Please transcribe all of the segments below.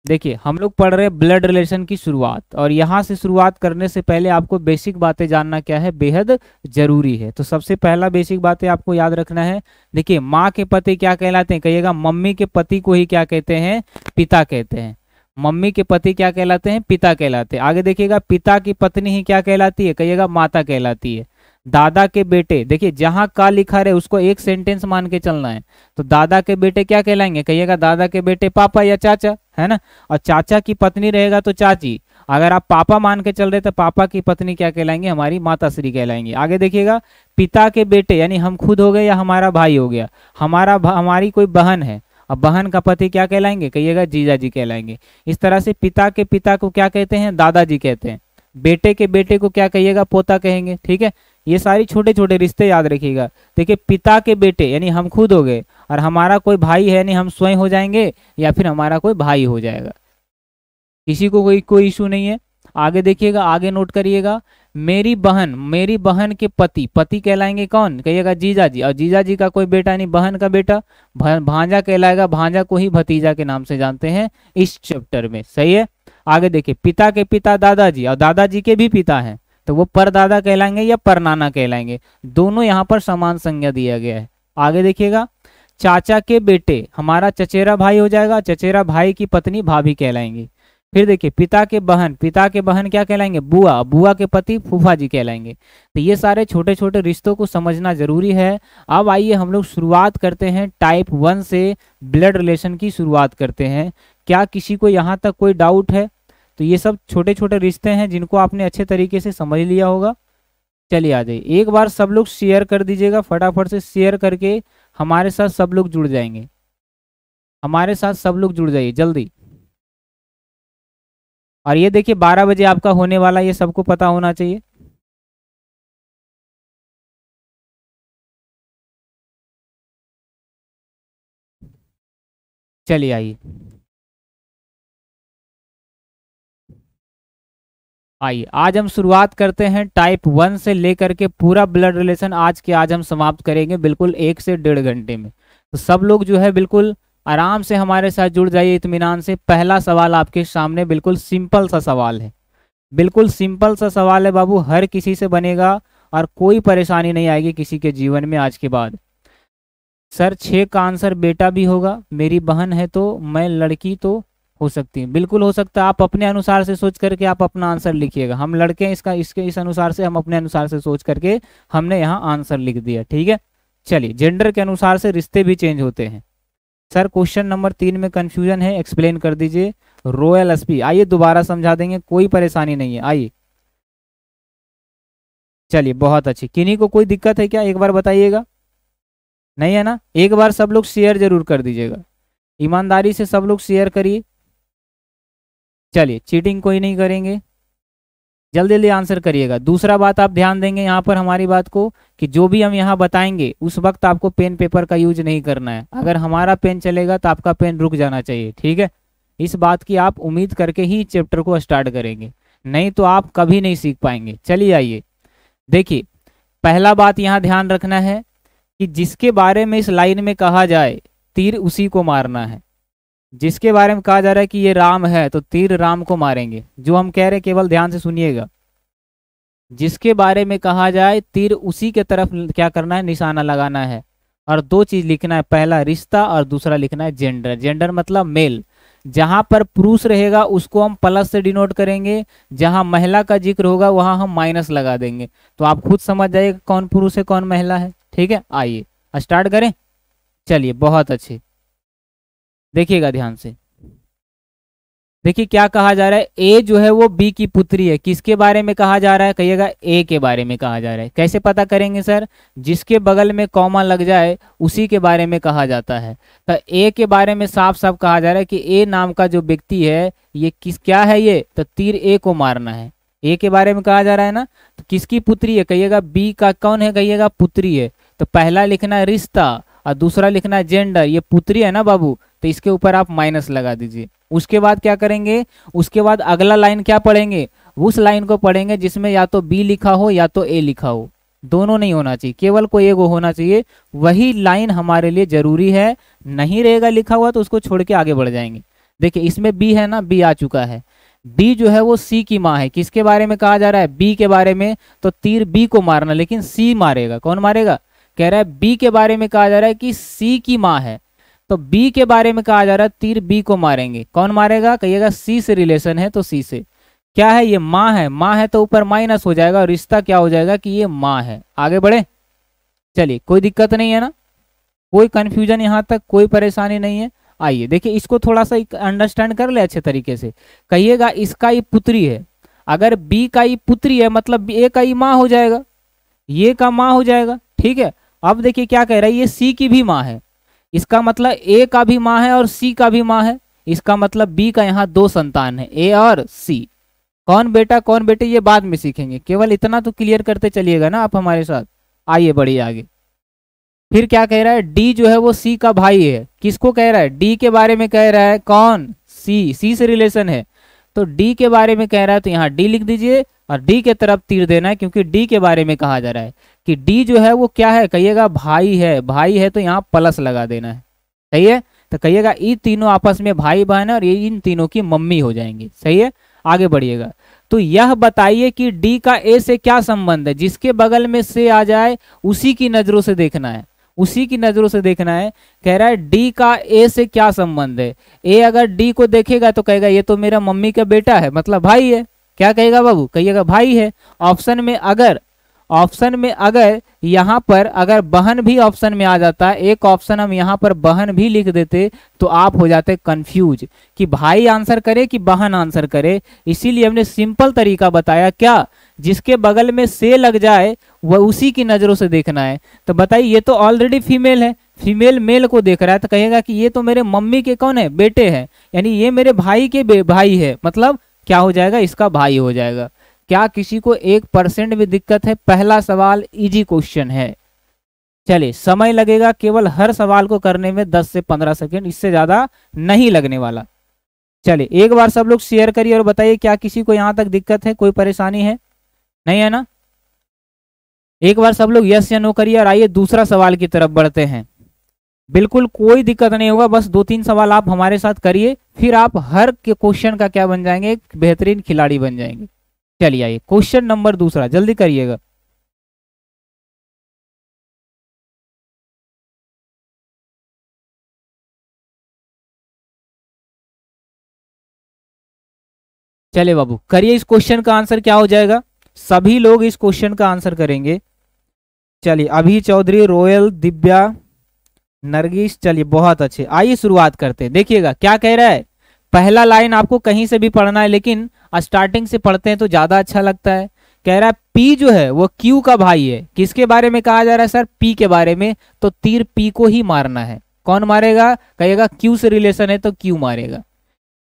देखिए हम लोग पढ़ रहे हैं ब्लड रिलेशन की शुरुआत, और यहाँ से शुरुआत करने से पहले आपको बेसिक बातें जानना क्या है, बेहद जरूरी है। तो सबसे पहला बेसिक बातें आपको याद रखना है। देखिए माँ के पति क्या कहलाते हैं, कहिएगा मम्मी के पति को ही क्या कहते हैं, पिता कहते हैं। मम्मी के पति क्या कहलाते हैं, पिता कहलाते हैं। आगे देखिएगा पिता की पत्नी ही क्या कहलाती है, कहिएगा माता कहलाती है। दादा के बेटे, देखिए जहां का लिखा रहे उसको एक सेंटेंस मान के चलना है। तो दादा के बेटे क्या कहलाएंगे, कहिएगा दादा के बेटे पापा या चाचा, है ना। और चाचा की पत्नी रहेगा तो चाची। अगर आप पापा मान के चल रहे तो पापा की पत्नी क्या कहलाएंगे, हमारी माता श्री कहलाएंगे। आगे देखिएगा पिता के बेटे यानी हम खुद हो गए या हमारा भाई हो गया, हमारी कोई बहन है, अब बहन का पति क्या कहलाएंगे, कहिएगा जीजा जी कहलाएंगे। इस तरह से पिता के पिता को क्या कहते हैं, दादाजी कहते हैं। बेटे के बेटे को क्या कहिएगा, पोता कहेंगे। ठीक है, ये सारी छोटे छोटे रिश्ते याद रखिएगा। देखिए पिता के बेटे यानी हम खुद हो गए, और हमारा कोई भाई है यानी हम स्वयं हो जाएंगे, या फिर हमारा कोई भाई हो जाएगा। किसी को कोई इशू नहीं है। आगे देखिएगा, आगे नोट करिएगा, मेरी बहन के पति, पति कहलाएंगे कौन, कहिएगा जीजा जी। और जीजा जी का कोई बेटा नहीं, बहन का बेटा भांजा कहलाएगा। भांजा को ही भतीजा के नाम से जानते हैं इस चैप्टर में। सही है। आगे देखिए पिता के पिता दादाजी, और दादाजी के भी पिता हैं, तो वो परदादा कहलाएंगे या परनाना कहलाएंगे। दोनों यहाँ पर समान संज्ञा दिया गया है। आगे देखिएगा चाचा के बेटे हमारा चचेरा भाई हो जाएगा, चचेरा भाई की पत्नी भाभी कहलाएंगी। फिर देखिए पिता के बहन क्या कहलाएंगे, बुआ, बुआ के पति फूफा जी कहलाएंगे। तो ये सारे छोटे छोटे रिश्तों को समझना जरूरी है। अब आइए हम लोग शुरुआत करते हैं टाइप 1 से, ब्लड रिलेशन की शुरुआत करते हैं। क्या किसी को यहाँ तक कोई डाउट है? तो ये सब छोटे छोटे रिश्ते हैं जिनको आपने अच्छे तरीके से समझ लिया होगा। चलिए आ जाइए, एक बार सब लोग शेयर कर दीजिएगा, फटाफट से शेयर करके हमारे साथ सब लोग जुड़ जाएंगे। हमारे साथ सब लोग जुड़ जाइए जल्दी। और ये देखिए 12 बजे आपका होने वाला, ये सबको पता होना चाहिए। चलिए आइए, आइए आज हम शुरुआत करते हैं टाइप 1 से लेकर के पूरा ब्लड रिलेशन आज हम समाप्त करेंगे बिल्कुल 1 से 1.5 घंटे में। तो सब लोग जो है बिल्कुल आराम से हमारे साथ जुड़ जाइए इत्मीनान से। पहला सवाल आपके सामने बिल्कुल सिंपल सा सवाल है, बिल्कुल सिंपल सा सवाल है बाबू, हर किसी से बनेगा और कोई परेशानी नहीं आएगी किसी के जीवन में आज के बाद। सर 6 का आंसर बेटा भी होगा, मेरी बहन है तो मैं लड़की तो हो सकती है, बिल्कुल हो सकता है। आप अपने अनुसार से सोच करके आप अपना आंसर लिखिएगा। हम लड़के हैं, इस अनुसार से हम अपने अनुसार से सोच करके हमने यहाँ आंसर लिख दिया। ठीक है, चलिए जेंडर के अनुसार से रिश्ते भी चेंज होते हैं। सर क्वेश्चन नंबर 3 में कंफ्यूजन है, एक्सप्लेन कर दीजिए। रॉयल एसपी, आइए दोबारा समझा देंगे, कोई परेशानी नहीं है, आइए। चलिए बहुत अच्छी, किन्हीं को कोई दिक्कत है क्या, एक बार बताइएगा। नहीं है ना, एक बार सब लोग शेयर जरूर कर दीजिएगा, ईमानदारी से सब लोग शेयर करिए। चलिए चीटिंग कोई नहीं करेंगे, जल्दी जल्दी आंसर करिएगा। दूसरा बात आप ध्यान देंगे यहाँ पर हमारी बात को, कि जो भी हम यहाँ बताएंगे उस वक्त आपको पेन पेपर का यूज नहीं करना है। अगर हमारा पेन चलेगा तो आपका पेन रुक जाना चाहिए। ठीक है, इस बात की आप उम्मीद करके ही चैप्टर को स्टार्ट करेंगे, नहीं तो आप कभी नहीं सीख पाएंगे। चलिए आइए देखिए, पहला बात यहाँ ध्यान रखना है कि जिसके बारे में इस लाइन में कहा जाए तीर उसी को मारना है। जिसके बारे में कहा जा रहा है कि ये राम है तो तीर राम को मारेंगे। जो हम कह रहे हैं केवल ध्यान से सुनिएगा, जिसके बारे में कहा जाए तीर उसी के तरफ क्या करना है, निशाना लगाना है। और 2 चीज लिखना है, पहला रिश्ता और दूसरा लिखना है जेंडर। जेंडर मतलब मेल। जहां पर पुरुष रहेगा उसको हम प्लस से डिनोट करेंगे, जहां महिला का जिक्र होगा वहां हम माइनस लगा देंगे। तो आप खुद समझ जाइएगा कौन पुरुष है कौन महिला है। ठीक है, आइए स्टार्ट करें। चलिए बहुत अच्छे, देखिएगा ध्यान से। देखिए क्या कहा जा रहा है, ए जो है वो बी की पुत्री है। किसके बारे में कहा जा रहा है, कहिएगा ए के बारे में कहा जा रहा है। कैसे पता करेंगे सर, जिसके बगल में कॉमा लग जाए उसी के बारे में कहा जाता है। तो ए के बारे में साफ साफ कहा जा रहा है कि ए नाम का जो व्यक्ति है ये क्या है, ये तो तीर ए को मारना है। ए के बारे में कहा जा रहा है ना, तो किसकी पुत्री है, कहिएगा बी का कौन है, कहिएगा पुत्री है। तो पहला लिखना है रिश्ता और दूसरा लिखना है जेंडर। ये पुत्री है ना बाबू, तो इसके ऊपर आप माइनस लगा दीजिए। उसके बाद क्या करेंगे, उसके बाद अगला लाइन क्या पढ़ेंगे, उस लाइन को पढ़ेंगे जिसमें या तो बी लिखा हो या तो ए लिखा हो। दोनों नहीं होना चाहिए, केवल कोई एक होना चाहिए। वही लाइन हमारे लिए जरूरी है, नहीं रहेगा लिखा हुआ तो उसको छोड़ के आगे बढ़ जाएंगे। देखिए इसमें बी है ना, बी आ चुका है। बी जो है वो सी की माँ है। किसके बारे में कहा जा रहा है? बी के बारे में। तो तीर बी को मारना, लेकिन सी मारेगा। कौन मारेगा? कह रहा है बी के बारे में कहा जा रहा है कि सी की माँ है, तो बी के बारे में कहा जा रहा है तीर बी को मारेंगे। कौन मारेगा? कहिएगा सी से रिलेशन है, तो सी से। क्या है? ये माँ है। माँ है तो ऊपर माइनस हो जाएगा और रिश्ता क्या हो जाएगा कि ये माँ है। आगे बढ़े, चलिए, कोई दिक्कत नहीं है ना, कोई कंफ्यूजन यहाँ तक, कोई परेशानी नहीं है। आइए देखिए, इसको थोड़ा सा अंडरस्टैंड कर ले अच्छे तरीके से। कहिएगा इसका ये पुत्री है। अगर बी का ये पुत्री है मतलब ए का ये माँ हो जाएगा, ये का माँ हो जाएगा। ठीक है, अब देखिए क्या कह रहा है, ये सी की भी माँ है। इसका मतलब ए का भी माँ है और सी का भी माँ है। इसका मतलब बी का यहाँ दो संतान है, ए और सी। कौन बेटा कौन बेटे ये बाद में सीखेंगे, केवल इतना तो क्लियर करते चलिएगा ना आप हमारे साथ। आइए बढ़िए आगे। फिर क्या कह रहा है, डी जो है वो सी का भाई है। किसको कह रहा है? डी के बारे में कह रहा है। कौन? सी। सी से रिलेशन है तो डी के बारे में कह रहा है, तो यहाँ डी लिख दीजिए और डी के तरफ तीर देना है, क्योंकि डी के बारे में कहा जा रहा है कि डी जो है वो क्या है? कहिएगा भाई है। भाई है तो यहाँ प्लस लगा देना है। सही है, तो कहिएगा ये तीनों आपस में भाई बहन है और ये इन तीनों की मम्मी हो जाएंगी। सही है, आगे बढ़िएगा। तो यह बताइए कि डी का ए से क्या संबंध है। जिसके बगल में से आ जाए उसी की नजरों से देखना है, उसी की नजरों से देखना है। कह रहा है डी का ए से क्या संबंध है। ए अगर डी को देखेगा तो कहेगा ये तो मेरा मम्मी का बेटा है, मतलब भाई है। क्या कहेगा बाबू? कहिएगा भाई है। ऑप्शन में अगर यहाँ पर अगर बहन भी ऑप्शन में आ जाता है, एक ऑप्शन हम यहाँ पर बहन भी लिख देते तो आप हो जाते कंफ्यूज कि भाई आंसर करे कि बहन आंसर करे। इसीलिए हमने सिंपल तरीका बताया, क्या? जिसके बगल में से लग जाए वह उसी की नजरों से देखना है। तो बताइए ये तो ऑलरेडी फीमेल है, फीमेल मेल को देख रहा है, तो कहेगा कि ये तो मेरे मम्मी के कौन है? बेटे हैं, यानी ये मेरे भाई के भाई है, मतलब क्या हो जाएगा? इसका भाई हो जाएगा। क्या किसी को 1% भी दिक्कत है? पहला सवाल इजी क्वेश्चन है। चलिए, समय लगेगा केवल हर सवाल को करने में 10 से 15 सेकेंड, इससे ज्यादा नहीं लगने वाला। चलिए एक बार सब लोग शेयर करिए और बताइए क्या किसी को यहाँ तक दिक्कत है, कोई परेशानी है? नहीं है ना? एक बार सब लोग यस या नो करिए और आइए दूसरा सवाल की तरफ बढ़ते हैं। बिल्कुल कोई दिक्कत नहीं होगा, बस 2-3 सवाल आप हमारे साथ करिए, फिर आप हर के क्वेश्चन का क्या बन जाएंगे? एक बेहतरीन खिलाड़ी बन जाएंगे। चलिए आइए क्वेश्चन नंबर दूसरा, जल्दी करिएगा। चलिए बाबू करिए, इस क्वेश्चन का आंसर क्या हो जाएगा? सभी लोग इस क्वेश्चन का आंसर करेंगे। चलिए अभी चौधरी, रोयल, दिव्या, नरगिस, चलिए बहुत अच्छे। आइए शुरुआत करते हैं। देखिएगा क्या कह रहा है। पहला लाइन आपको कहीं से भी पढ़ना है, लेकिन स्टार्टिंग से पढ़ते हैं तो ज्यादा अच्छा लगता है। कह रहा है पी जो है वो क्यू का भाई है। किसके बारे में कहा जा रहा है सर? पी के बारे में। तो तीर पी को ही मारना है। कौन मारेगा? कहिएगा क्यू से रिलेशन है तो क्यू मारेगा।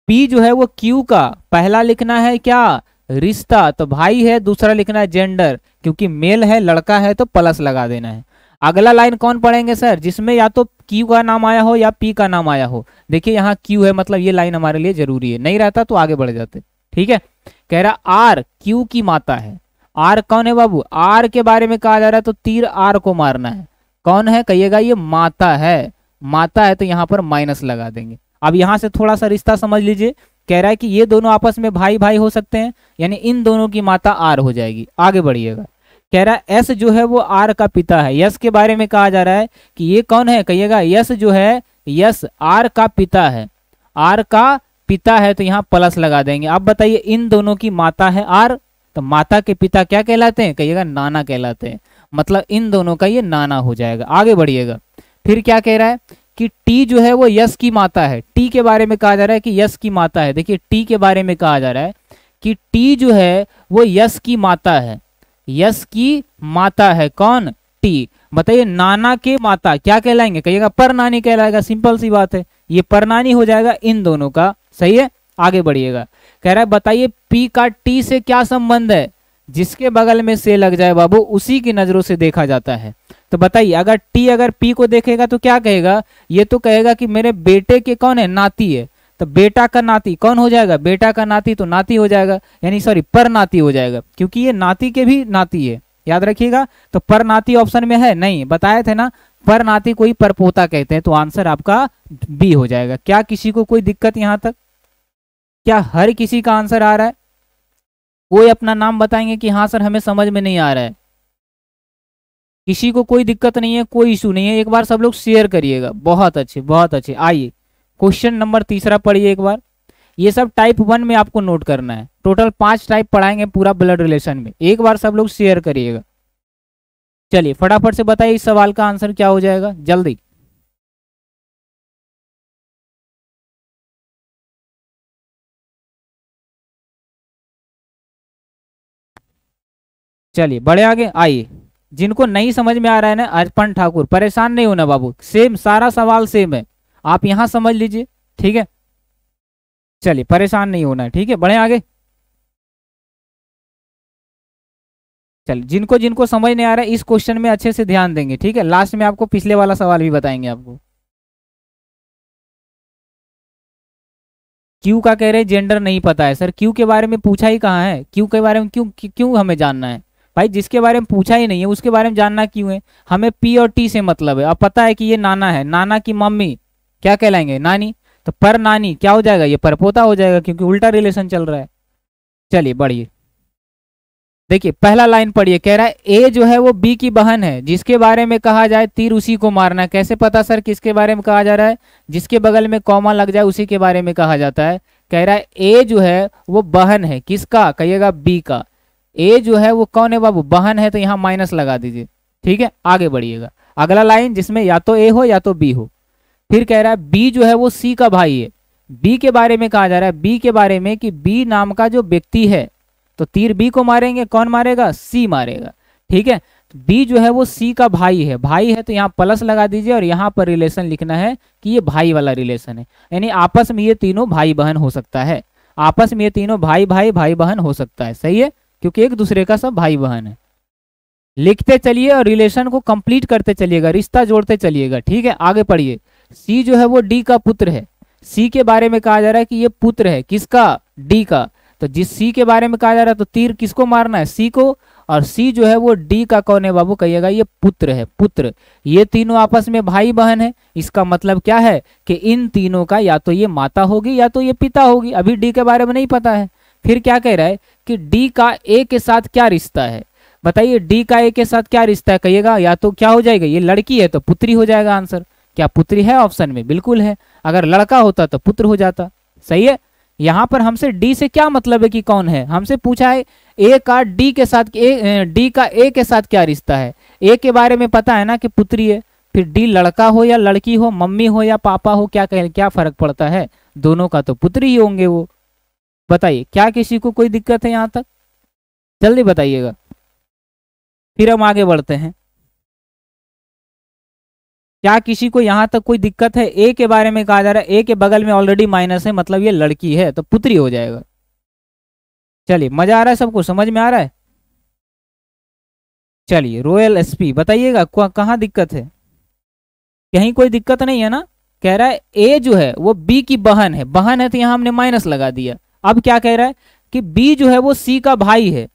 पी जो है वो क्यू का पहला लिखना है क्या? रिश्ता, तो भाई है। दूसरा लिखना है जेंडर, क्योंकि मेल है, लड़का है तो प्लस लगा देना है। अगला लाइन कौन पढ़ेंगे सर? जिसमें या तो क्यू का नाम आया हो या पी का नाम आया हो। देखिए यहाँ क्यू है, मतलब ये लाइन हमारे लिए जरूरी है, नहीं रहता तो आगे बढ़ जाते। ठीक है, कह रहा आर क्यू की माता है। आर कौन है बाबू? आर के बारे में कहा जा रहा है तो तीर आर को मारना है। कौन है? कहिएगा ये माता है। माता है तो यहाँ पर माइनस लगा देंगे। अब यहाँ से थोड़ा सा रिश्ता समझ लीजिए। कह रहा है कि ये दोनों आपस में भाई भाई हो सकते हैं, यानी इन दोनों की माता आर हो जाएगी। आगे बढ़िएगा। कह रहा है एस जो है वो आर का पिता है। यस के बारे में कहा जा रहा है कि ये कौन है? कहिएगा यस जो है, यस आर का पिता है। आर का पिता है तो यहाँ प्लस लगा देंगे। अब बताइए इन दोनों की माता है आर, तो माता के पिता क्या कहलाते हैं? कहिएगा नाना कहलाते हैं, मतलब इन दोनों का ये नाना हो जाएगा। आगे बढ़िएगा। फिर क्या कह रहा है कि टी जो है वो यस की माता है। टी के बारे में कहा जा रहा है कि यस की माता है। देखिए टी के बारे में कहा जा रहा है कि टी जो है वो यस की माता है। यस की माता है कौन? टी। बताइए नाना के माता क्या कहलाएंगे? कहिएगा परनानी कहलाएगा। सिंपल सी बात है, ये परनानी हो जाएगा इन दोनों का। सही है, आगे बढ़िएगा। कह रहा है बताइए पी का टी से क्या संबंध है? जिसके बगल में से लग जाए बाबू उसी की नजरों से देखा जाता है। तो बताइए अगर टी अगर पी को देखेगा तो क्या कहेगा? ये तो कहेगा कि मेरे बेटे के कौन है? नाती है। तो बेटा का नाती कौन हो जाएगा? बेटा का नाती तो नाती हो जाएगा, यानी सॉरी पर नाती हो जाएगा, क्योंकि ये नाती के भी नाती है। याद रखिएगा। तो पर नाती ऑप्शन में है नहीं, बताए थे ना, पर नाती को ही परपोता कहते हैं। तो आंसर आपका बी हो जाएगा। क्या किसी को कोई दिक्कत यहाँ तक? क्या हर किसी का आंसर आ रहा है? कोई अपना नाम बताएंगे कि हाँ सर हमें समझ में नहीं आ रहा है? किसी को कोई दिक्कत नहीं है, कोई इशू नहीं है? एक बार सब लोग शेयर करिएगा। बहुत अच्छे, बहुत अच्छे। आइए क्वेश्चन नंबर तीसरा पढ़िए एक बार। ये सब टाइप 1 में आपको नोट करना है। टोटल 5 टाइप पढ़ाएंगे पूरा ब्लड रिलेशन में। एक बार सब लोग शेयर करिएगा। चलिए फटाफट से बताइए इस सवाल का आंसर क्या हो जाएगा, जल्दी। चलिए बड़े आगे आइए। जिनको नहीं समझ में आ रहा है ना, अर्पण ठाकुर, परेशान नहीं होना बाबू, सेम सारा सवाल सेम है, आप यहां समझ लीजिए, ठीक है। चलिए परेशान नहीं होना है, ठीक है। बढ़े आगे। चलिए जिनको जिनको समझ नहीं आ रहा है इस क्वेश्चन में अच्छे से ध्यान देंगे, ठीक है। लास्ट में आपको पिछले वाला सवाल भी बताएंगे आपको। क्यू का कह रहे जेंडर नहीं पता है सर, क्यू के बारे में पूछा ही कहाँ है? क्यू के बारे में क्यों क्यों हमें जानना है भाई? जिसके बारे में पूछा ही नहीं है उसके बारे में जानना क्यों है? हमें पी और टी से मतलब है। अब पता है कि ये नाना है, नाना की मम्मी क्या कहलाएंगे? नानी। तो पर नानी क्या हो जाएगा? ये परपोता हो जाएगा, क्योंकि उल्टा रिलेशन चल रहा है। चलिए बढ़िए, देखिए पहला लाइन पढ़िए। कह रहा है ए जो है वो बी की बहन है, जिसके बारे में कहा जाए तीर उसी को मारना। कैसे पता सर किसके बारे में कहा जा रहा है? जिसके बगल में कॉमा लग जाए उसी के बारे में कहा जाता है। कह रहा है ए जो है वो बहन है, किसका? कहिएगा बी का। ए जो है वो कौन है बाबू? बहन है, तो यहाँ माइनस लगा दीजिए, ठीक है। आगे बढ़िएगा, अगला लाइन जिसमें या तो ए हो या तो बी हो। फिर कह रहा है बी जो है वो सी का भाई है। बी के बारे में कहा जा रहा है, बी के बारे में कि बी नाम का जो व्यक्ति है, तो तीर बी को मारेंगे, कौन मारेगा? सी मारेगा, ठीक है। तो बी जो है वो सी का भाई है, भाई है तो यहाँ प्लस लगा दीजिए, और यहाँ पर रिलेशन लिखना है कि ये भाई वाला रिलेशन है, यानी आपस में ये तीनों भाई बहन हो सकता है। आपस में ये तीनों भाई भाई भाई बहन हो सकता है, सही है, क्योंकि एक दूसरे का सब भाई बहन है। लिखते चलिए और रिलेशन को कंप्लीट करते चलिएगा, रिश्ता जोड़ते चलिएगा, ठीक है। आगे पढ़िए। सी जो है वो डी का पुत्र है। सी के बारे में कहा जा रहा है कि ये पुत्र है, किसका? डी का। तो जिस सी के बारे में कहा जा रहा है तो तीर किसको मारना है? सी को। और सी जो है वो डी का कौन है बाबू? कहिएगा ये पुत्र है, पुत्र। ये तीनों आपस में भाई बहन है, इसका मतलब क्या है कि इन तीनों का या तो ये माता होगी या तो ये पिता होगी। अभी डी के बारे में नहीं पता है। फिर क्या कह रहा है कि डी का ए के साथ क्या रिश्ता है? बताइए डी का ए के साथ क्या रिश्ता है? कहिएगा या तो क्या हो जाएगा, ये लड़की है तो पुत्री हो जाएगा आंसर। क्या पुत्री है ऑप्शन में? बिल्कुल है। अगर लड़का होता तो पुत्र हो जाता, सही है। यहाँ पर हमसे डी से क्या मतलब है कि कौन है? हमसे पूछा है ए का डी के साथ, डी का ए के साथ क्या रिश्ता है? ए के बारे में पता है ना कि पुत्री है, फिर डी लड़का हो या लड़की हो, मम्मी हो या पापा हो, क्या फर्क पड़ता है? दोनों का तो पुत्री ही होंगे वो। बताइए क्या किसी को कोई दिक्कत है यहाँ तक? जल्दी बताइएगा, फिर हम आगे बढ़ते हैं। क्या किसी को यहाँ तक कोई दिक्कत है? ए के बारे में कहा जा रहा है, ए के बगल में ऑलरेडी माइनस है, मतलब ये लड़की है तो पुत्री हो जाएगा। चलिए मजा आ रहा है सबको, समझ में आ रहा है? चलिए रॉयल एसपी बताइएगा कहाँ दिक्कत है? कहीं कोई दिक्कत नहीं है ना? कह रहा है ए जो है वो बी की बहन है, बहन है तो यहाँ हमने माइनस लगा दिया। अब क्या कह रहा है कि बी जो है वो सी का भाई है।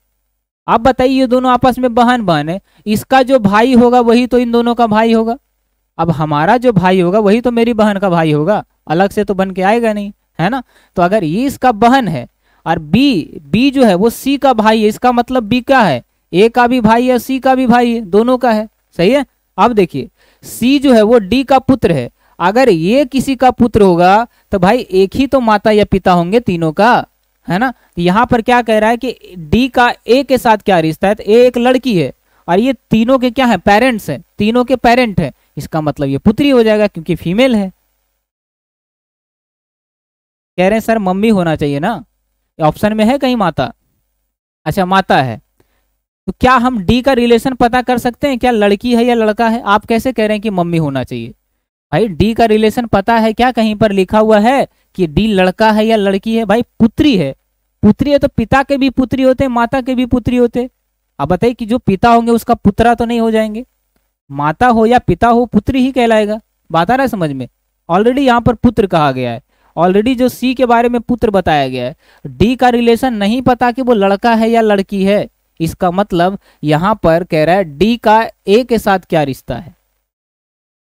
अब बताइए ये दोनों आपस में बहन बहन है, इसका जो भाई होगा वही तो इन दोनों का भाई होगा। अब हमारा जो भाई होगा वही तो मेरी बहन का भाई होगा, अलग से तो बन के आएगा नहीं, है ना। तो अगर ये इसका बहन है और बी जो है वो सी का भाई है, इसका मतलब बी क्या है? ए का भी भाई है, सी का भी भाई है, दोनों का है, सही है। अब देखिए सी जो है वो डी का पुत्र है। अगर ये किसी का पुत्र होगा तो भाई एक ही तो माता या पिता होंगे तीनों का, है ना। यहाँ पर क्या कह रहा है कि डी का ए के साथ क्या रिश्ता है? तो ए एक लड़की है और ये तीनों के क्या है? पेरेंट्स हैं, तीनों के पेरेंट है, इसका मतलब ये पुत्री हो जाएगा क्योंकि फीमेल है। कह रहे हैं सर मम्मी होना चाहिए ना, ऑप्शन में है कहीं माता? अच्छा माता है, तो क्या हम डी का रिलेशन पता कर सकते हैं क्या लड़की है या लड़का है? आप कैसे कह रहे हैं कि मम्मी होना चाहिए? भाई डी का रिलेशन पता है क्या? कहीं पर लिखा हुआ है कि डी लड़का है या लड़की है? भाई पुत्री है, पुत्री है तो पिता के भी पुत्री होते, माता के भी पुत्री होते। अब बताइए कि जो पिता होंगे उसका पुत्रा तो नहीं हो जाएंगे? माता हो या पिता हो पुत्र ही कहलाएगा। बात आ रहा है समझ में? ऑलरेडी यहाँ पर पुत्र कहा गया है, ऑलरेडी जो सी के बारे में पुत्र बताया गया है। डी का रिलेशन नहीं पता कि वो लड़का है या लड़की है, इसका मतलब यहाँ पर कह रहा है डी का ए के साथ क्या रिश्ता है,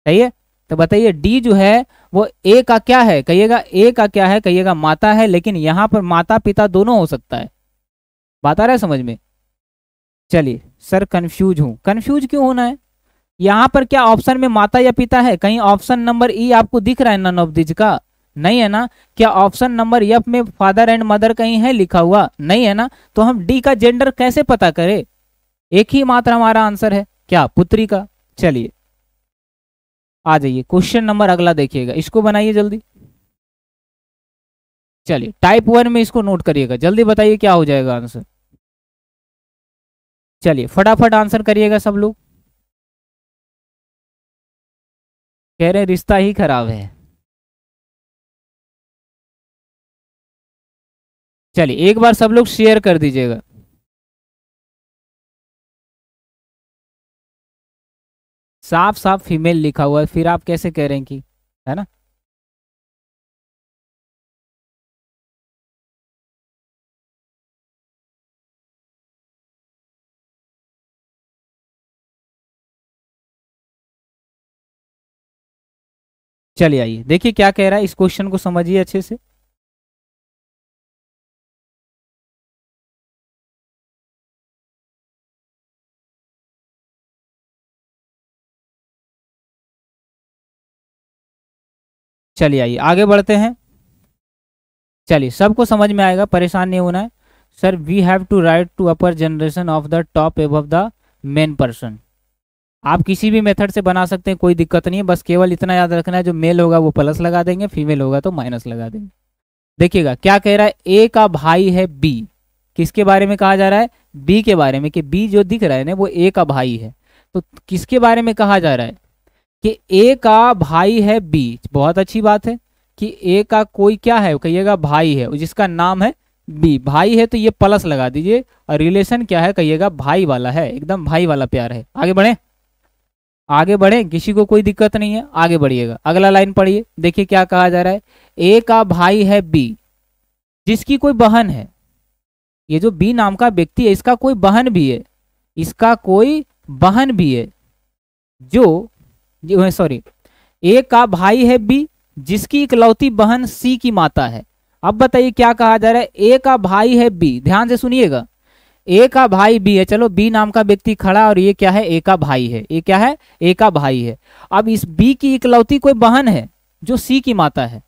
सही है। तो बताइए डी जो है वो ए का क्या है, कहिएगा ए का क्या है, कहिएगा माता है, लेकिन यहाँ पर माता पिता दोनों हो सकता है। बात आ रहा है समझ में? चलिए सर कंफ्यूज हूँ, कंफ्यूज क्यों होना है? यहाँ पर क्या ऑप्शन में माता या पिता है? कहीं ऑप्शन नंबर ई आपको दिख रहा है नन ऑफ दिस का? नहीं है ना। क्या ऑप्शन नंबर एफ में फादर एंड मदर कहीं है लिखा हुआ? नहीं है ना। तो हम डी का जेंडर कैसे पता करें? एक ही मात्र हमारा आंसर है, क्या? पुत्री का। चलिए आ जाइए क्वेश्चन नंबर अगला देखिएगा, इसको बनाइए जल्दी। चलिए टाइप 1 में इसको नोट करिएगा, जल्दी बताइए क्या हो जाएगा आंसर। चलिए फटाफट आंसर करिएगा सब लोग। कह रहे रिश्ता ही खराब है। चलिए एक बार सब लोग शेयर कर दीजिएगा। साफ साफ फीमेल लिखा हुआ है, फिर आप कैसे कह रहे हैं कि, है ना? चलिए आइए देखिए क्या कह रहा है, इस क्वेश्चन को समझिए अच्छे से। चलिए आइए आगे बढ़ते हैं। चलिए सबको समझ में आएगा, परेशान नहीं होना है। Sir we have to write to upper generation of the top above the main person. आप किसी भी मेथड से बना सकते हैं, कोई दिक्कत नहीं है, बस केवल इतना याद रखना है जो मेल होगा वो प्लस लगा देंगे, फीमेल होगा तो माइनस लगा देंगे। देखिएगा क्या कह रहा है, ए का भाई है बी। किसके बारे में कहा जा रहा है? बी के बारे में, कि बी जो दिख रहा है ना वो ए का भाई है। तो किसके बारे में कहा जा रहा है? कि ए का भाई है बी। बहुत अच्छी बात है कि ए का कोई क्या है, कहिएगा भाई है, जिसका नाम है बी। भाई है तो ये प्लस लगा दीजिए, और रिलेशन क्या है, कहिएगा भाई वाला है, एकदम भाई वाला प्यार है। आगे बढ़े, आगे बढ़े, किसी को कोई दिक्कत नहीं है, आगे बढ़िएगा। अगला लाइन पढ़िए, देखिए क्या कहा जा रहा है। ए का भाई है बी, जिसकी कोई बहन है। ये जो बी नाम का व्यक्ति है इसका कोई बहन भी है, इसका कोई बहन भी है, जो सॉरी, ए का भाई है बी, जिसकी इकलौती बहन सी की माता है। अब बताइए क्या कहा जा रहा है, ए का भाई है बी, ध्यान से सुनिएगा। ए का भाई बी है, चलो बी नाम का व्यक्ति खड़ा, और ये क्या है, ए का भाई है। ए क्या है, ए का भाई है। अब इस बी की इकलौती कोई बहन है जो सी की माता है।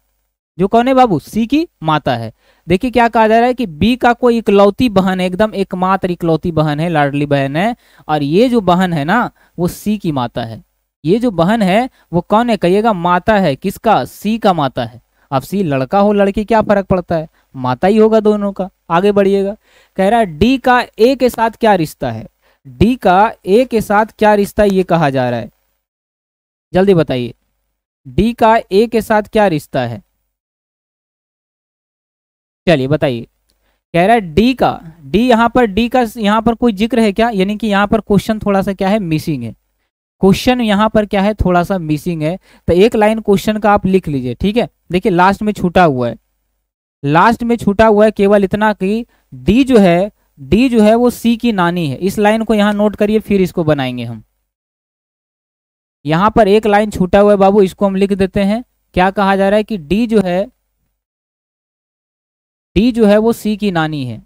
जो कौन है बाबू? सी की माता है। देखिए क्या कहा जा रहा है कि बी का कोई इकलौती बहन है, एकदम एकमात्र इकलौती बहन है, लाडली बहन है, और ये जो बहन है ना वो सी की माता है। ये जो बहन है वो कौन है, कहिएगा माता है। किसका? सी का माता है। अब सी लड़का हो लड़की क्या फर्क पड़ता है, माता ही होगा दोनों का। आगे बढ़िएगा, कह रहा है डी का ए के साथ क्या रिश्ता है। डी का ए के साथ क्या रिश्ता है ये कहा जा रहा है, जल्दी बताइए। डी का ए के साथ क्या रिश्ता है, चलिए बताइए। कह रहा है डी का, डी यहाँ पर, डी का यहाँ पर कोई जिक्र है क्या? यानी कि यहाँ पर क्वेश्चन थोड़ा सा क्या है, मिसिंग है। क्वेश्चन यहाँ पर क्या है, थोड़ा सा मिसिंग है। तो एक लाइन क्वेश्चन का आप लिख लीजिए, ठीक है। देखिए लास्ट में छूटा हुआ है, लास्ट में छूटा हुआ है केवल इतना कि डी जो है, डी जो है वो सी की नानी है। इस लाइन को यहाँ नोट करिए, फिर इसको बनाएंगे हम। यहाँ पर एक लाइन छूटा हुआ है बाबू, इसको हम लिख देते हैं। क्या कहा जा रहा है कि डी जो है, डी जो है वो सी की नानी है।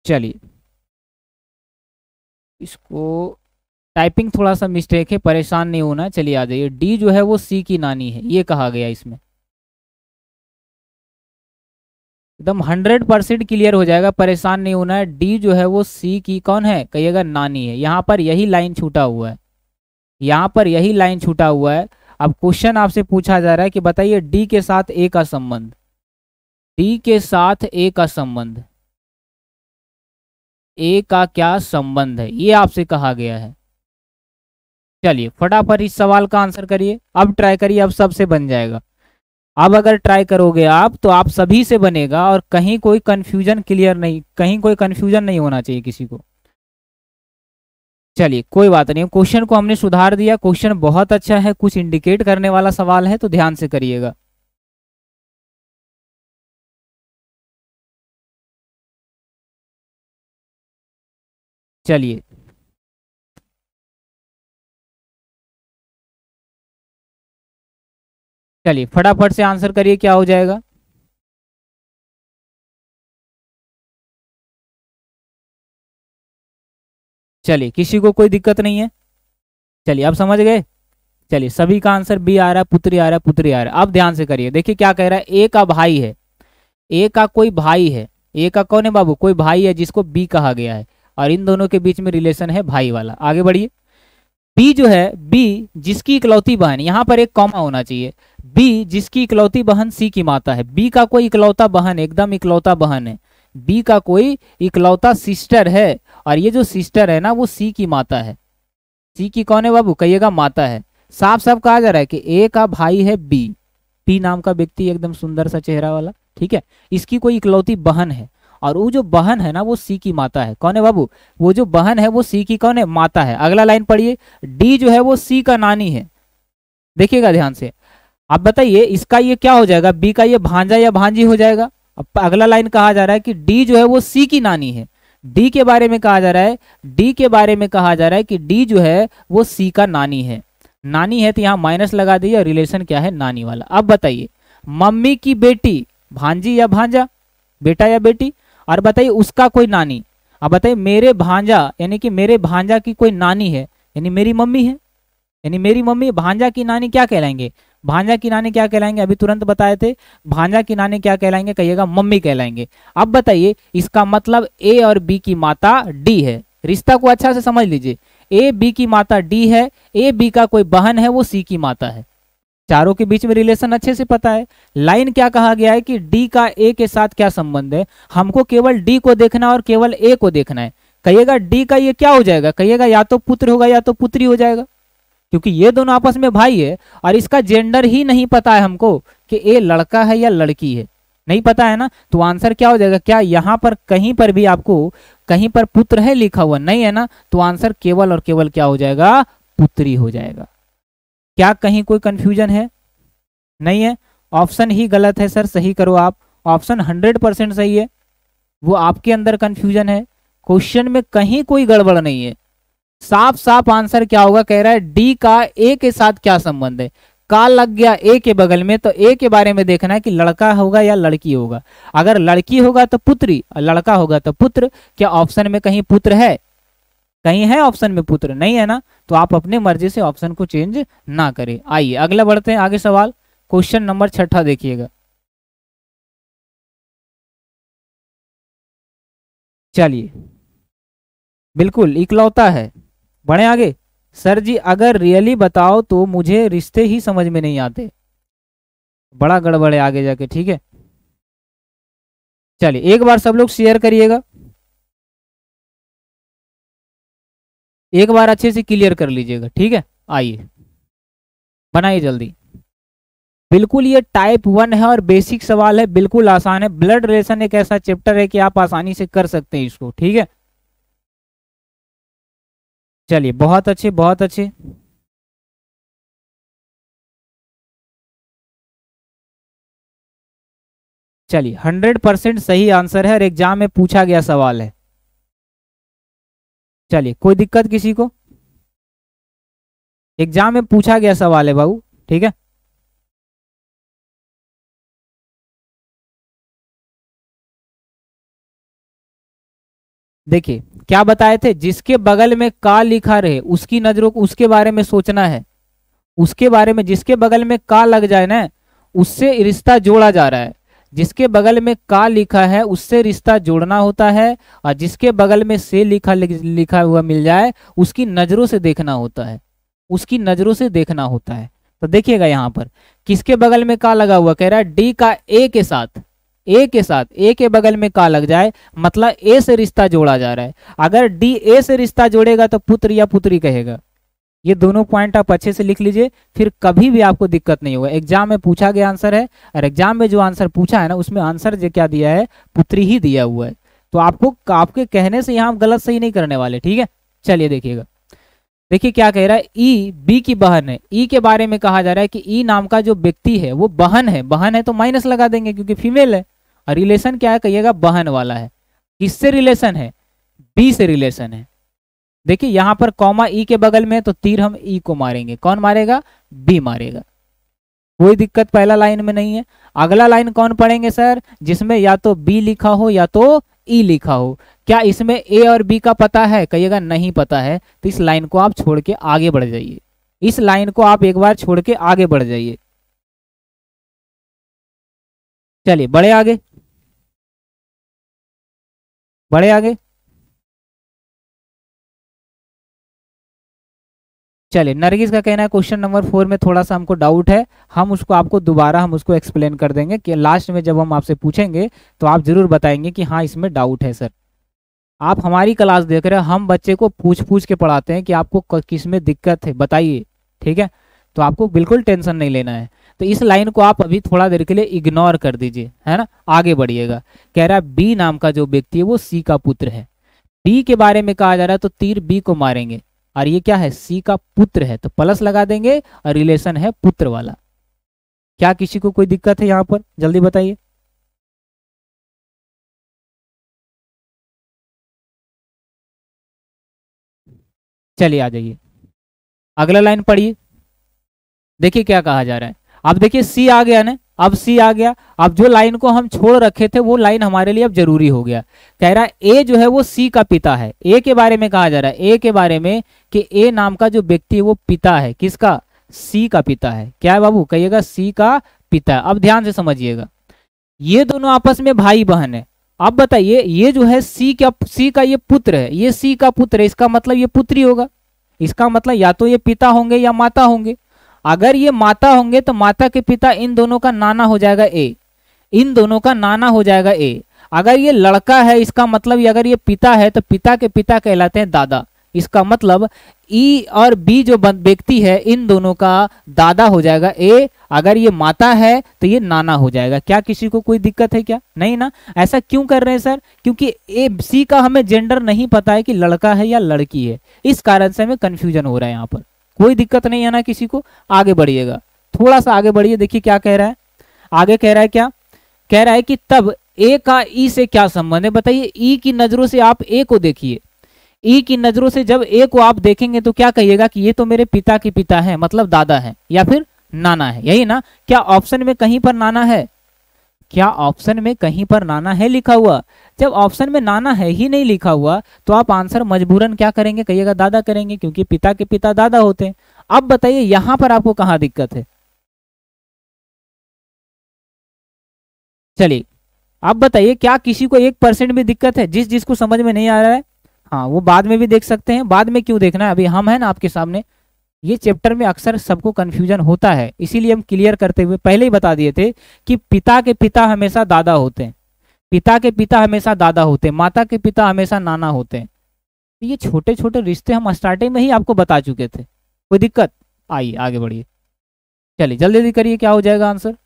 चलिए इसको, टाइपिंग थोड़ा सा मिस्टेक है, परेशान नहीं होना। चलिए आ जाइए, डी जो है वो सी की नानी है, ये कहा गया इसमें। एकदम 100% क्लियर हो जाएगा, परेशान नहीं होना है। डी जो है वो सी की कौन है, कहिएगा नानी है। यहाँ पर यही लाइन छूटा हुआ है, यहाँ पर यही लाइन छूटा हुआ है। अब क्वेश्चन आपसे पूछा जा रहा है कि बताइए डी के साथ ए का संबंध, डी के साथ ए का संबंध, ए का क्या संबंध है, ये आपसे कहा गया है। चलिए फटाफट इस सवाल का आंसर करिए, अब ट्राई करिए, अब सबसे बन जाएगा। अब अगर ट्राई करोगे आप तो आप सभी से बनेगा, और कहीं कोई कंफ्यूजन क्लियर नहीं, कहीं कोई कंफ्यूजन नहीं होना चाहिए किसी को। चलिए कोई बात नहीं, क्वेश्चन को हमने सुधार दिया, क्वेश्चन बहुत अच्छा है, कुछ इंडिकेट करने वाला सवाल है, तो ध्यान से करिएगा। चलिए चलिए फटाफट से आंसर करिए, क्या हो जाएगा। चलिए किसी को कोई दिक्कत नहीं है। चलिए अब समझ गए। चलिए सभी का आंसर बी आ रहा है, पुत्री आ रहा है, पुत्री आ रहा है। अब ध्यान से करिए, देखिए क्या कह रहा है, ए का भाई है, ए का कोई भाई है, ए का कौन है बाबू, कोई भाई है जिसको बी कहा गया है, और इन दोनों के बीच में रिलेशन है भाई वाला। आगे बढ़िए। बी जो है, बी जिसकी इकलौती बहन, यहाँ पर एक कॉमा होना चाहिए, बी जिसकी इकलौती बहन सी की माता है। बी का कोई इकलौता बहन, एकदम इकलौता बहन है, बी का कोई इकलौता सिस्टर है, और ये जो सिस्टर है ना वो सी की माता है। सी की कौन है बाबू, कहिएगा माता है। साफ साफ कहा जा रहा है कि ए का भाई है बी, पी नाम का व्यक्ति, एकदम सुंदर सा चेहरा वाला, ठीक है, इसकी कोई इकलौती बहन है, और वो जो बहन है ना वो सी की माता है। कौन है बाबू, वो जो बहन है वो सी की कौन है, माता है। अगला लाइन पढ़िए, डी जो है वो सी का नानी है। देखिएगा ध्यान से, आप बताइए इसका ये क्या हो जाएगा, बी का ये भांजा या भांजी हो जाएगा। अब अगला लाइन कहा जा रहा है कि डी जो है वो सी की नानी है। डी के बारे में कहा जा रहा है, डी के बारे में कहा जा रहा है कि डी जो है वो सी का नानी है। नानी है तो यहाँ माइनस लगा दीजिए, और रिलेशन क्या है, नानी वाला। अब बताइए मम्मी की बेटी, भांजी या भांजा, बेटा या बेटी, और बताइए उसका कोई नानी। अब बताइए मेरे भांजा यानी कि मेरे भांजा की कोई नानी है, यानी मेरी मम्मी है, यानी मेरी मम्मी। भांजा की नानी क्या कहलाएंगे, भांजा की नानी क्या कहलाएंगे, अभी तुरंत बताए थे, भांजा की नानी क्या कहलाएंगे, कहिएगा मम्मी कहलाएंगे। अब बताइए इसका मतलब ए और बी की माता डी है। रिश्ता को अच्छा से समझ लीजिए, ए बी की माता डी है, ए बी का कोई बहन है वो सी की माता है। चारों के बीच में रिलेशन अच्छे से पता है। लाइन क्या कहा गया है कि डी का ए के साथ क्या संबंध है, हमको केवल डी को देखना और केवल ए को देखना है। कहिएगा डी का ये क्या हो जाएगा, कहिएगा या तो पुत्र होगा या तो पुत्री हो जाएगा, क्योंकि ये दोनों आपस में भाई है, और इसका जेंडर ही नहीं पता है हमको कि ए लड़का है या लड़की है, नहीं पता है ना, तो आंसर क्या हो जाएगा। क्या यहाँ पर कहीं पर भी आपको कहीं पर पुत्र है लिखा हुआ, नहीं है ना, तो आंसर केवल और केवल क्या हो जाएगा, पुत्री हो जाएगा। क्या कहीं कोई कंफ्यूजन है, नहीं है, ऑप्शन ही गलत है सर, सही करो आप। ऑप्शन 100% सही है, वो आपके अंदर कंफ्यूजन है, क्वेश्चन में कहीं कोई गड़बड़ नहीं है। साफ साफ आंसर क्या होगा, कह रहा है डी का ए के साथ क्या संबंध है। का लग गया ए के बगल में, तो ए के बारे में देखना है कि लड़का होगा या लड़की होगा। अगर लड़की होगा तो पुत्री, और लड़का होगा तो पुत्र। क्या ऑप्शन में कहीं पुत्र है, कहीं है ऑप्शन में पुत्र, नहीं है ना, तो आप अपने मर्जी से ऑप्शन को चेंज ना करें। आइए अगला बढ़ते हैं, आगे सवाल क्वेश्चन नंबर 6 देखिएगा। चलिए बिल्कुल इकलौता है, बढ़े आगे। सर जी अगर रियली बताओ तो मुझे रिश्ते ही समझ में नहीं आते, बड़ा गड़बड़ है आगे जाके, ठीक है। चलिए एक बार सब लोग शेयर करिएगा, एक बार अच्छे से क्लियर कर लीजिएगा, ठीक है। आइए बनाइए जल्दी। बिल्कुल ये टाइप 1 है और बेसिक सवाल है, बिल्कुल आसान है। ब्लड रिलेशन एक ऐसा चैप्टर है कि आप आसानी से कर सकते हैं इसको, ठीक है। चलिए बहुत अच्छे बहुत अच्छे। चलिए 100% सही आंसर है और एग्जाम में पूछा गया सवाल है। चलिए कोई दिक्कत किसी को, एग्जाम में पूछा गया सवाल है बाबू, ठीक है। देखिए क्या बताए थे, जिसके बगल में का लिखा रहे उसकी नजरों को उसके बारे में सोचना है, उसके बारे में, जिसके बगल में का लग जाए ना उससे रिश्ता जोड़ा जा रहा है। जिसके बगल में का लिखा है उससे रिश्ता जोड़ना होता है, और जिसके बगल में से लिखा हुआ मिल जाए उसकी नजरों से देखना होता है, उसकी नजरों से देखना होता है। तो देखिएगा यहाँ पर किसके बगल में का लगा हुआ, कह रहा है डी का ए के साथ, ए के साथ, ए के बगल में का लग जाए मतलब ए से रिश्ता जोड़ा जा रहा है। अगर डी ए से रिश्ता जोड़ेगा तो पुत्र या पुत्री कहेगा। ये दोनों पॉइंट आप अच्छे से लिख लीजिए, फिर कभी भी आपको दिक्कत नहीं होगा। एग्जाम में पूछा गया आंसर है, और एग्जाम में जो आंसर पूछा है ना उसमें आंसर जो क्या दिया है, पुत्री ही दिया हुआ है। तो आपको आपके कहने से यहाँ गलत सही नहीं करने वाले, ठीक है। चलिए देखिएगा, देखिए क्या कह रहा है, ई बी की बहन है। ई के बारे में कहा जा रहा है कि ई नाम का जो व्यक्ति है वो बहन है, बहन है तो माइनस लगा देंगे क्योंकि फीमेल है, और रिलेशन क्या है, कहिएगा बहन वाला है। किससे रिलेशन है, बी से रिलेशन है। देखिए यहां पर कॉमा ई के बगल में, तो तीर हम ई को मारेंगे, कौन मारेगा, बी मारेगा। कोई दिक्कत पहला लाइन में नहीं है। अगला लाइन कौन पढ़ेंगे सर, जिसमें या तो बी लिखा हो या तो ई लिखा हो। क्या इसमें ए और बी का पता है, कहिएगा नहीं पता है, तो इस लाइन को आप छोड़ के आगे बढ़ जाइए। इस लाइन को आप एक बार छोड़ के आगे बढ़ जाइए। चलिए बढ़े आगे, बढ़े आगे। चलिए नरगिस का कहना है क्वेश्चन नंबर 4 में थोड़ा सा हमको डाउट है, हम उसको आपको दोबारा हम उसको एक्सप्लेन कर देंगे कि लास्ट में जब हम आपसे पूछेंगे तो आप जरूर बताएंगे कि हाँ इसमें डाउट है सर। आप हमारी क्लास देख रहे हैं, हम बच्चे को पूछ पूछ के पढ़ाते हैं कि आपको किस में दिक्कत है बताइए, ठीक है। तो आपको बिल्कुल टेंशन नहीं लेना है। तो इस लाइन को आप अभी थोड़ा देर के लिए इग्नोर कर दीजिए, है ना, आगे बढ़िएगा। कह रहा है बी नाम का जो व्यक्ति है वो सी का पुत्र है। बी के बारे में कहा जा रहा है तो तीर बी को मारेंगे, और ये क्या है, सी का पुत्र है तो प्लस लगा देंगे, और रिलेशन है पुत्र वाला। क्या किसी को कोई दिक्कत है यहाँ पर, जल्दी बताइए। चलिए आ जाइए, अगला लाइन पढ़िए। देखिए क्या कहा जा रहा है। अब देखिए सी आ गया ना, अब सी आ गया। अब जो लाइन को हम छोड़ रखे थे वो लाइन हमारे लिए अब जरूरी हो गया। कह रहा है ए जो है वो सी का पिता है। ए के बारे में कहा जा रहा है, ए के बारे में कि ए नाम का जो व्यक्ति है वो पिता है, किसका, सी का पिता है। क्या है बाबू, कहिएगा सी का पिता है। अब ध्यान से समझिएगा, ये दोनों आपस में भाई बहन है। अब बताइए ये जो है सी का ये पुत्र है, ये सी का पुत्र है, इसका मतलब ये पुत्री होगा। इसका मतलब या तो ये पिता होंगे या माता होंगे। अगर ये माता होंगे तो माता के पिता इन दोनों का नाना हो जाएगा ए, इन दोनों का नाना हो जाएगा ए। अगर ये लड़का है इसका मतलब अगर ये पिता है तो पिता के पिता कहलाते हैं दादा। इसका मतलब ई और बी जो व्यक्ति है इन दोनों का दादा हो जाएगा ए। अगर ये माता है तो ये नाना हो जाएगा। क्या किसी को कोई दिक्कत है क्या, नहीं ना। ऐसा क्यों कर रहे हैं सर, क्योंकि ए सी का हमें जेंडर नहीं पता है कि लड़का है या लड़की है, इस कारण से हमें कंफ्यूजन हो रहा है यहाँ पर। कोई दिक्कत नहीं है ना किसी को, आगे बढ़िएगा, थोड़ा सा आगे बढ़िए। देखिए क्या कह रहा है, आगे कह रहा है, क्या कह रहा है कि तब ए का ई से क्या संबंध है। बताइए, ई की नजरों से आप ए को देखिए, ई की नजरों से जब ए को आप देखेंगे तो क्या कहिएगा कि ये तो मेरे पिता के पिता है, मतलब दादा है या फिर नाना है, यही ना। क्या ऑप्शन में कहीं पर नाना है, क्या ऑप्शन में कहीं पर नाना है लिखा हुआ। जब ऑप्शन में नाना है ही नहीं लिखा हुआ तो आप आंसर मजबूरन क्या करेंगे, कहिएगा दादा करेंगे, क्योंकि पिता के पिता दादा होते हैं। अब बताइए यहां पर आपको कहां दिक्कत है। चलिए अब बताइए, क्या किसी को 1% भी दिक्कत है, जिसको समझ में नहीं आ रहा है। हाँ वो बाद में भी देख सकते हैं, बाद में क्यों देखना है, अभी हम है ना आपके सामने। ये चैप्टर में अक्सर सबको कंफ्यूजन होता है, इसीलिए हम क्लियर करते हुए पहले ही बता दिए थे कि पिता के पिता हमेशा दादा होते हैं, पिता के पिता हमेशा दादा होते हैं, माता के पिता हमेशा नाना होते हैं। तो ये छोटे छोटे रिश्ते हम स्टार्टिंग में ही आपको बता चुके थे। कोई दिक्कत, आइए आगे बढ़िए। चलिए जल्दी जल्दी करिए, क्या हो जाएगा आंसर।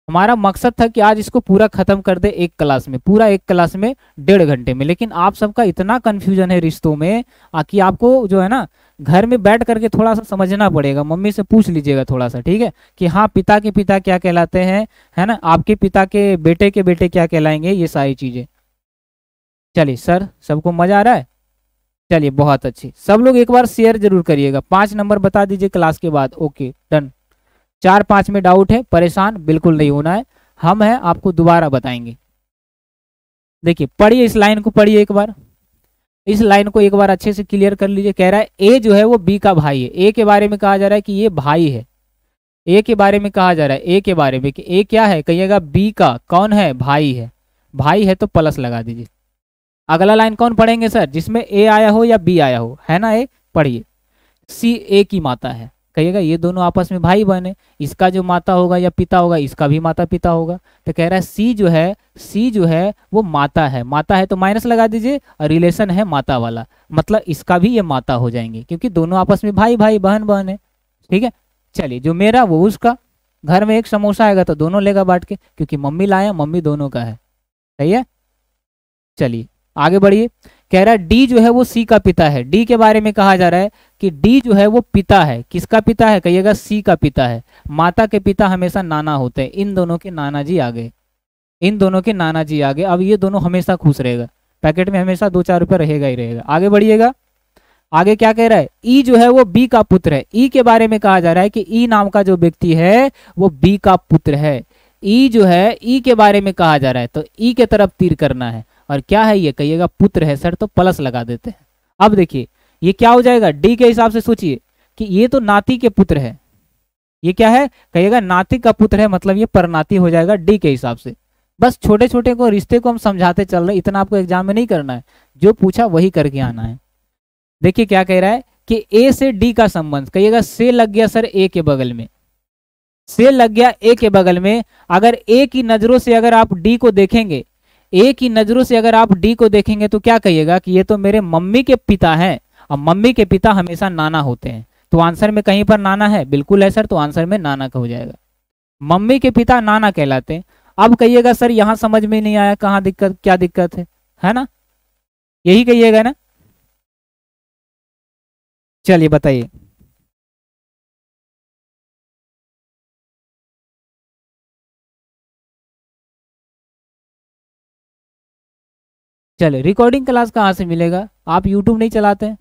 हमारा मकसद था कि आज इसको पूरा खत्म कर दे एक क्लास में, पूरा एक क्लास में 1.5 घंटे में। लेकिन आप सबका इतना कंफ्यूजन है रिश्तों में कि आपको जो है ना घर में बैठ करके थोड़ा सा समझना पड़ेगा। मम्मी से पूछ लीजिएगा थोड़ा सा, ठीक है, कि हाँ पिता के पिता क्या कहलाते हैं, है ना, आपके पिता के बेटे क्या कहलाएंगे, ये सारी चीजें। चलिए सर, सबको मजा आ रहा है। चलिए बहुत अच्छी, सब लोग एक बार शेयर जरूर करिएगा। 5 नंबर बता दीजिए क्लास के बाद। Okay done. 4-5 में डाउट है, परेशान बिल्कुल नहीं होना है, हम हैं आपको दोबारा बताएंगे। देखिए पढ़िए, इस लाइन को पढ़िए एक बार, इस लाइन को एक बार अच्छे से क्लियर कर लीजिए। कह रहा है ए जो है वो बी का भाई है। ए के बारे में कहा जा रहा है कि ये भाई है, ए के बारे में कहा जा रहा है, ए के बारे में कि ए क्या है, कहिएगा बी का कौन है, भाई है। भाई है तो प्लस लगा दीजिए। अगला लाइन कौन पढ़ेंगे सर, जिसमें ए आया हो या बी आया हो, है ना। ए पढ़िए, सी ए की माता है, कहिएगा ये दोनों आपस में भाई बहन है। इसका जो माता होगा या पिता होगा, इसका भी माता पिता होगा। तो कह रहा है सी जो है वो माता है, माता है तो माइनस लगा दीजिए, और रिलेशन है माता वाला, मतलब इसका भी ये माता हो जाएंगे, क्योंकि दोनों आपस में भाई भाई बहन बहन है, ठीक है। चलिए जो मेरा वो उसका, घर में एक समोसा आएगा तो दोनों लेगा बांट के, क्योंकि मम्मी लाया, मम्मी दोनों का है, सही है। चलिए आगे बढ़िए। कह रहा है डी जो है वो सी का पिता है। डी के बारे में कहा जा रहा है कि डी जो है वो पिता है, किसका पिता है, कहिएगा सी का पिता है। माता के पिता हमेशा नाना होते हैं, इन दोनों के नाना जी आ गए, इन दोनों के नाना जी आ गए। अब ये दोनों हमेशा खुश रहेगा, पैकेट में हमेशा 2-4 रुपये रहेगा ही रहेगा। आगे बढ़िएगा, आगे क्या कह रहा है, ई जो है वो बी का पुत्र है। ई के बारे में कहा जा रहा है कि ई नाम का जो व्यक्ति है वो बी का पुत्र है। ई जो है ई के बारे में कहा जा रहा है, तो ई के तरफ तीर करना है। और क्या है ये, कहिएगा पुत्र है सर, तो प्लस लगा देते हैं। अब देखिए ये क्या हो जाएगा, डी के हिसाब से सोचिए कि ये तो नाती के पुत्र है, ये क्या है, कहिएगा नाती का पुत्र है, मतलब ये परनाती हो जाएगा डी के हिसाब से। बस छोटे छोटे को रिश्ते को हम समझाते चल रहे, इतना आपको एग्जाम में नहीं करना है, जो पूछा वही करके आना है। देखिए क्या कह रहा है कि ए से डी का संबंध, कहिएगा से लग गया सर ए के बगल में, से लग गया ए के बगल में। अगर ए की नजरों से अगर आप डी को देखेंगे, ए की नजरों से अगर आप डी को देखेंगे तो क्या कहिएगा कि ये तो मेरे मम्मी के पिता हैं, और मम्मी के पिता हमेशा नाना होते हैं। तो आंसर में कहीं पर नाना है, बिल्कुल है सर, तो आंसर में नाना का हो जाएगा। मम्मी के पिता नाना कहलाते हैं। अब कहिएगा सर यहाँ समझ में नहीं आया, कहाँ दिक्कत, क्या दिक्कत है ना, यही कहिएगा ना। चलिए बताइए। चलिए रिकॉर्डिंग क्लास कहाँ से मिलेगा, आप यूट्यूब नहीं चलाते हैं,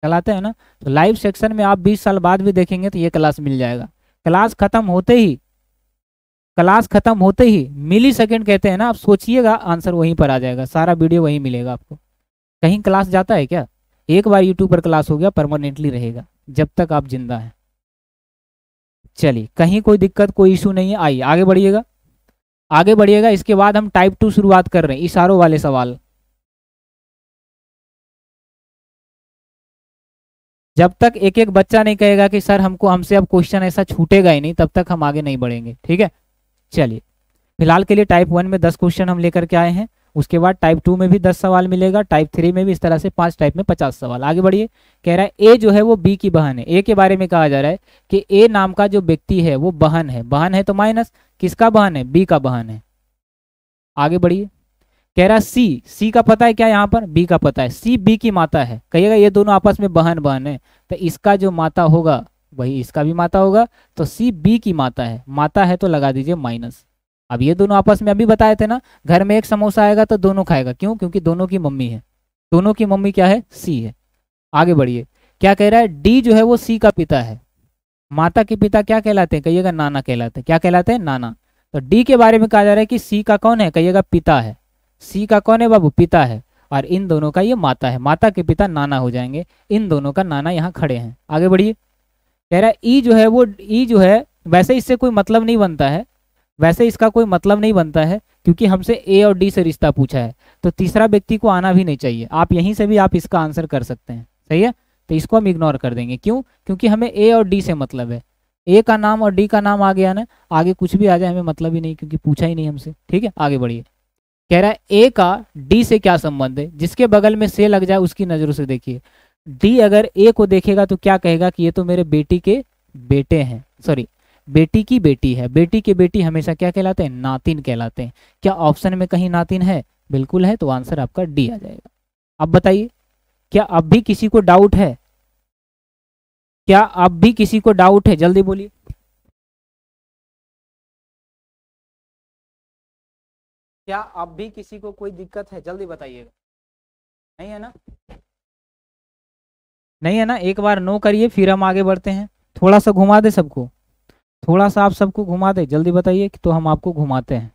चलाते हैं ना, तो लाइव सेक्शन में आप 20 साल बाद भी देखेंगे तो ये क्लास मिल जाएगा। क्लास खत्म होते ही, क्लास खत्म होते ही मिली सेकेंड कहते हैं ना, आप सोचिएगा आंसर वहीं पर आ जाएगा, सारा वीडियो वहीं मिलेगा आपको। कहीं क्लास जाता है क्या, एक बार यूट्यूब पर क्लास हो गया परमानेंटली रहेगा जब तक आप जिंदा हैं। चलिए कहीं कोई दिक्कत कोई इशू नहीं है, आइए आगे बढ़िएगा, आगे बढ़िएगा। इसके बाद हम टाइप 2 शुरुआत कर रहे हैं, इशारों वाले सवाल। जब तक एक एक बच्चा नहीं कहेगा कि सर हमसे अब क्वेश्चन ऐसा छूटेगा ही नहीं, तब तक हम आगे नहीं बढ़ेंगे, ठीक है। चलिए फिलहाल के लिए टाइप 1 में 10 क्वेश्चन हम लेकर के आए हैं, उसके बाद टाइप 2 में भी 10 सवाल मिलेगा, टाइप 3 में भी, इस तरह से 5 टाइप में 50 सवाल। आगे बढ़िए। कह रहा है ए जो है वो बी की बहन है। ए के बारे में कहा जा रहा है कि ए नाम का जो व्यक्ति है वो बहन है, बहन है तो माइनस, किसका बहन है, बी का बहन है। आगे बढ़िए। कह रहा सी, सी का पता है क्या, यहाँ पर बी का पता है, सी बी की माता है। कहिएगा ये दोनों आपस में बहन बहन है, तो इसका जो माता होगा वही इसका भी माता होगा, तो सी बी की माता है, माता है तो लगा दीजिए माइनस। अब ये दोनों आपस में अभी बताए थे ना, घर में एक समोसा आएगा तो दोनों खाएगा, क्यों, क्योंकि दोनों की मम्मी है, दोनों की मम्मी क्या है, सी है। आगे बढ़िए। क्या कह रहा है, डी जो है वो सी का पिता है। माता के पिता क्या कहलाते हैं, कहिएगा नाना कहलाते हैं। क्या कहलाते हैं, नाना। तो डी के बारे में कहा जा रहा है कि सी का कौन है, कहिएगा पिता है। सी का कौन है बाबू, पिता है, और इन दोनों का ये माता है, माता के पिता नाना हो जाएंगे, इन दोनों का नाना यहाँ खड़े हैं। आगे बढ़िए। कह रहा है ई जो है वो, ई जो है वैसे इससे कोई मतलब नहीं बनता है, वैसे इसका कोई मतलब नहीं बनता है, क्योंकि हमसे ए और डी से रिश्ता पूछा है, तो तीसरा व्यक्ति को आना भी नहीं चाहिए। आप यहीं से भी आप इसका आंसर कर सकते हैं, सही है, तो इसको हम इग्नोर कर देंगे। क्यों, क्योंकि हमें ए और डी से मतलब है, ए का नाम और डी का नाम आ गया ना, आगे कुछ भी आ जाए हमें मतलब ही नहीं, क्योंकि पूछा ही नहीं हमसे, ठीक है। आगे बढ़िए। कह रहा है ए का डी से क्या संबंध है, जिसके बगल में से लग जाए उसकी नजरों से देखिए। डी अगर ए को देखेगा तो क्या कहेगा कि ये तो मेरे बेटी के बेटे हैं, सॉरी बेटी की बेटी है। बेटी के बेटी हमेशा क्या कहलाते हैं, नातिन कहलाते हैं। क्या ऑप्शन में कहीं नातिन है, बिल्कुल है, तो आंसर आपका डी आ जाएगा। अब बताइए, क्या अब भी किसी को डाउट है, क्या अब भी किसी को डाउट है, जल्दी बोलिए। क्या अब भी किसी को कोई दिक्कत है, जल्दी बताइएगा। नहीं है ना, नहीं है ना, एक बार नो करिए फिर हम आगे बढ़ते हैं। थोड़ा सा घुमा दे सबको, थोड़ा सा आप सबको घुमा दे, जल्दी बताइए तो हम आपको घुमाते हैं।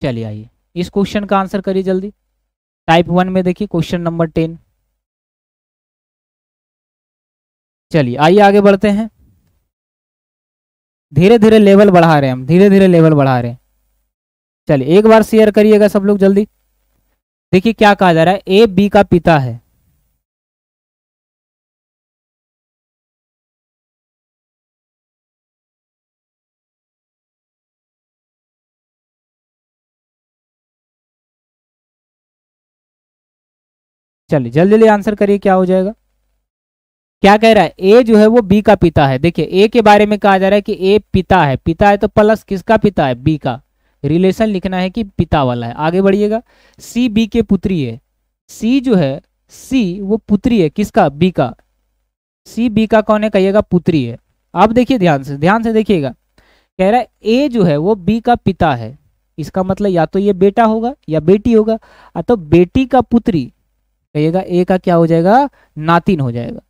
चलिए आइए इस क्वेश्चन का आंसर करिए जल्दी। टाइप 1 में देखिए क्वेश्चन नंबर 10। चलिए आइए आगे बढ़ते हैं, धीरे धीरे लेवल बढ़ा रहे हैं हम, धीरे धीरे लेवल बढ़ा रहे हैं। चलिए एक बार शेयर करिएगा सब लोग जल्दी। देखिए क्या कहा जा रहा है, ए बी का पिता है। चलिए जल्दी जल्दी आंसर करिए, क्या हो जाएगा। क्या कह रहा है, ए जो है वो बी का पिता है। देखिए ए के बारे में कहा जा रहा है कि ए पिता है, पिता है तो प्लस किसका पिता है, बी का, रिलेशन लिखना है कि पिता वाला है। आगे बढ़िएगा। सी बी के पुत्री है, सी जो है, सी वो पुत्री है किसका, बी का, सी बी का कौन है, कहिएगा पुत्री है। अब देखिए ध्यान से देखिएगा। कह रहा है ए जो है वो बी का पिता है, इसका मतलब या तो ये बेटा होगा या बेटी होगा, तो बेटी का पुत्री, कहिएगा ए का क्या हो जाएगा, नातिन हो जाएगा।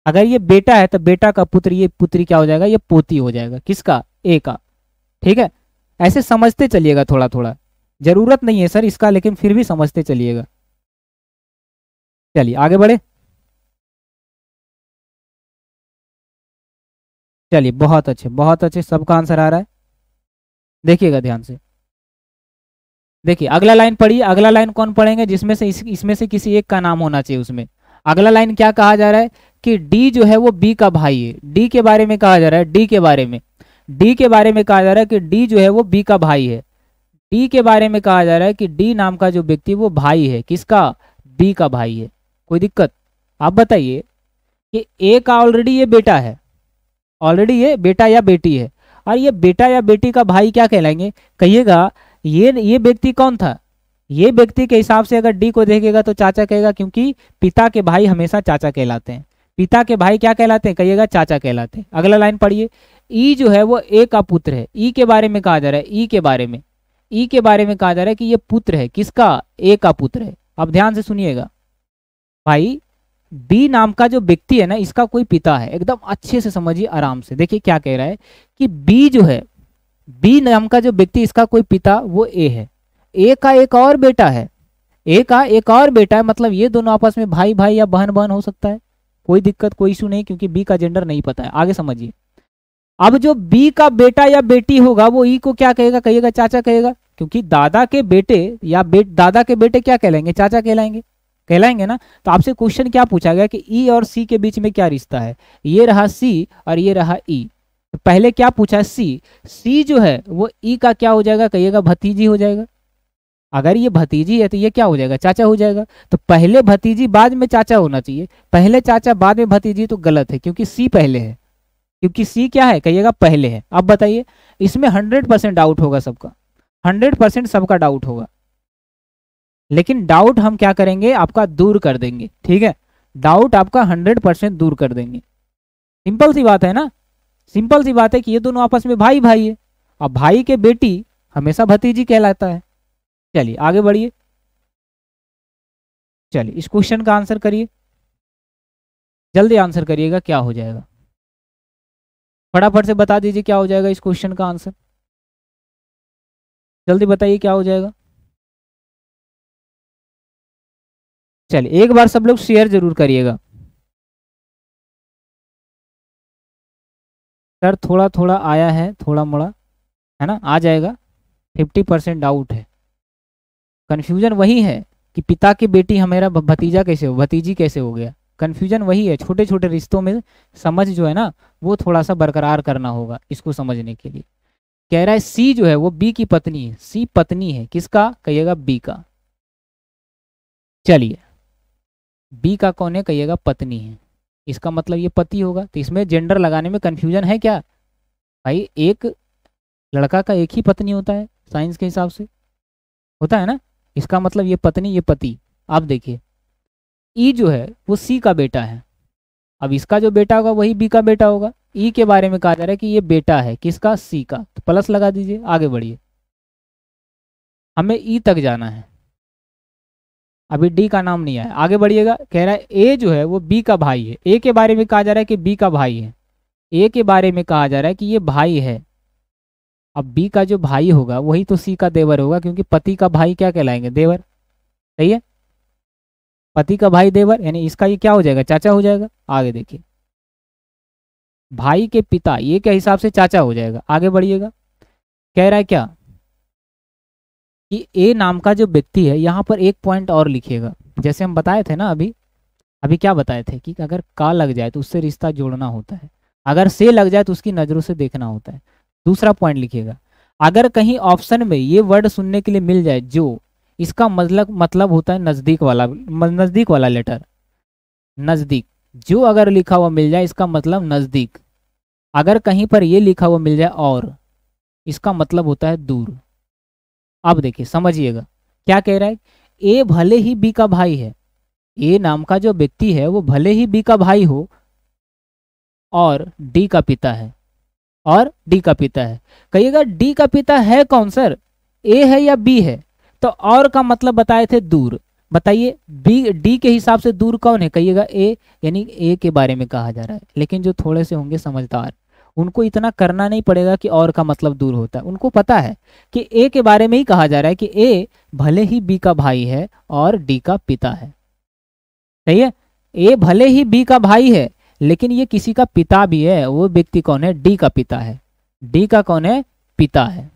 अगर ये बेटा है तो बेटा का पुत्र, ये पुत्री क्या हो जाएगा, ये पोती हो जाएगा, किसका, ए का। ठीक है, ऐसे समझते चलिएगा थोड़ा थोड़ा, जरूरत नहीं है सर इसका, लेकिन फिर भी समझते चलिएगा। चलिए आगे बढ़े। चलिए बहुत अच्छे बहुत अच्छे, सबका आंसर आ रहा है। देखिएगा ध्यान से, देखिए अगला लाइन पढ़िए। अगला लाइन कौन पढ़ेंगे, जिसमें से इसमें से किसी एक का नाम होना चाहिए उसमें। अगला लाइन क्या कहा जा रहा है कि डी जो है वो बी का भाई है। डी के बारे में कहा जा रहा है, डी के बारे में, डी के बारे में कहा जा रहा है कि डी जो है वो बी का भाई है। डी के बारे में कहा जा रहा है कि डी नाम का जो व्यक्ति वो भाई है, किसका, बी का भाई है। कोई दिक्कत? आप बताइए कि ए का ऑलरेडी ये बेटा है, ऑलरेडी ये बेटा या बेटी है, और ये बेटा या बेटी का भाई क्या कहलाएंगे, कहिएगा ये व्यक्ति कौन था। ये व्यक्ति के हिसाब से अगर डी को देखेगा तो चाचा कहेगा, क्योंकि पिता के भाई हमेशा चाचा कहलाते हैं। पिता के भाई क्या कहलाते हैं, कहिएगा चाचा कहलाते हैं। अगला लाइन पढ़िए। ई जो है वो ए का पुत्र है। ई के बारे में कहा जा रहा है, ई के बारे में, ई के बारे में कहा जा रहा है कि ये पुत्र है, किसका, ए का पुत्र है। अब ध्यान से सुनिएगा भाई, बी नाम का जो व्यक्ति है ना, इसका कोई पिता है, एकदम अच्छे से समझिए आराम से। देखिए क्या कह रहा है कि बी जो है, बी नाम का जो व्यक्ति, इसका कोई पिता वो ए है। ए का एक और बेटा है, ए का एक और बेटा है, मतलब ये दोनों आपस में भाई भाई या बहन बहन हो सकता है। कोई दिक्कत, कोई इशू नहीं, क्योंकि बी का जेंडर नहीं पता है। आगे समझिए। अब जो बी का बेटा या बेटी होगा वो ई को क्या कहेगा, कहिएगा चाचा कहेगा, क्योंकि दादा के बेटे या दादा के बेटे क्या कहलाएंगे, चाचा कहलाएंगे, कहलाएंगे ना। तो आपसे क्वेश्चन क्या पूछा गया कि ई और सी के बीच में क्या रिश्ता है। ये रहा सी और ये रहा ई। तो पहले क्या पूछा है, सी। सी जो है वो ई का क्या हो जाएगा, कहिएगा भतीजी हो जाएगा। अगर ये भतीजी है तो ये क्या हो जाएगा, चाचा हो जाएगा। तो पहले भतीजी बाद में चाचा होना चाहिए, पहले चाचा बाद में भतीजी तो गलत है, क्योंकि सी पहले है, क्योंकि सी क्या है, कहिएगा पहले है। अब बताइए, इसमें 100% डाउट होगा सबका, 100% सबका डाउट होगा, लेकिन डाउट हम क्या करेंगे, आपका दूर कर देंगे। ठीक है, डाउट आपका 100% दूर कर देंगे। सिंपल सी बात है ना, सिंपल सी बात है कि ये दोनों आपस में भाई भाई है, और भाई के बेटी हमेशा भतीजी कहलाता है। चलिए आगे बढ़िए। चलिए इस क्वेश्चन का आंसर करिए, जल्दी आंसर करिएगा, क्या हो जाएगा फटाफट से बता दीजिए, क्या हो जाएगा इस क्वेश्चन का आंसर, जल्दी बताइए क्या हो जाएगा। चलिए एक बार सब लोग शेयर जरूर करिएगा। सर थोड़ा थोड़ा आया है, थोड़ा मोड़ा है ना, आ जाएगा। 50% डाउट है, कंफ्यूजन वही है कि पिता की बेटी हमारा भतीजा कैसे हो, भतीजी कैसे हो गया। कंफ्यूजन वही है, छोटे छोटे रिश्तों में समझ जो है ना वो थोड़ा सा बरकरार करना होगा इसको समझने के लिए। कह रहा है सी जो है वो बी की पत्नी है, सी पत्नी है किसका, कहिएगा बी का। चलिए बी का कौन है, कहिएगा पत्नी है, इसका मतलब ये पति होगा। तो इसमें जेंडर लगाने में कंफ्यूजन है क्या भाई, एक लड़का का एक ही पत्नी होता है साइंस के हिसाब से, होता है ना, इसका मतलब ये पत्नी ये पति। आप देखिए ई जो है वो सी का बेटा है, अब इसका जो बेटा होगा वही बी का बेटा होगा। ई के बारे में कहा जा रहा है कि ये बेटा है किसका, सी का, तो प्लस लगा दीजिए। आगे बढ़िए, हमें ई तक जाना है, अभी डी का नाम नहीं आया। आगे बढ़िएगा, कह रहा है ए जो है वो बी का भाई है। ए के बारे में कहा जा रहा है कि बी का भाई है, ए के बारे में कहा जा रहा है कि ये भाई है। अब बी का जो भाई होगा वही तो सी का देवर होगा, क्योंकि पति का भाई क्या कहलाएंगे, देवर। सही है, पति का भाई देवर, यानी इसका ये क्या हो जाएगा, चाचा हो जाएगा। आगे देखिए, भाई के पिता ये के हिसाब से चाचा हो जाएगा। आगे बढ़िएगा, कह रहा है क्या कि ए नाम का जो व्यक्ति है, यहाँ पर एक पॉइंट और लिखिएगा। जैसे हम बताए थे ना अभी अभी क्या बताए थे कि अगर का लग जाए तो उससे रिश्ता जोड़ना होता है, अगर से लग जाए तो उसकी नज़रों से देखना होता है। दूसरा पॉइंट लिखिएगा, अगर कहीं ऑप्शन में ये वर्ड सुनने के लिए मिल जाए जो, इसका मतलब होता है नज़दीक वाला लेटर, नज़दीक। जो अगर लिखा हुआ मिल जाए इसका मतलब नज़दीक, अगर कहीं पर ये लिखा हुआ मिल जाए और, इसका मतलब होता है दूर। अब देखिए समझिएगा क्या कह रहा है, ए भले ही बी का भाई है, ए नाम का जो व्यक्ति है वो भले ही बी का भाई हो और डी का पिता है, और डी का पिता है। कहिएगा डी का पिता है कौन सर, ए है या बी है, तो और का मतलब बताए थे दूर। बताइए बी डी के हिसाब से दूर कौन है, कहिएगा ए, यानी ए के बारे में कहा जा रहा है। लेकिन जो थोड़े से होंगे समझदार, उनको इतना करना नहीं पड़ेगा कि और का मतलब दूर होता है, उनको पता है कि ए के बारे में ही कहा जा रहा है कि ए भले ही बी का भाई है और डी का पिता है। सही है, ए भले ही बी का भाई है लेकिन ये किसी का पिता भी है। वो व्यक्ति कौन है, डी का पिता है। डी का कौन है, पिता है।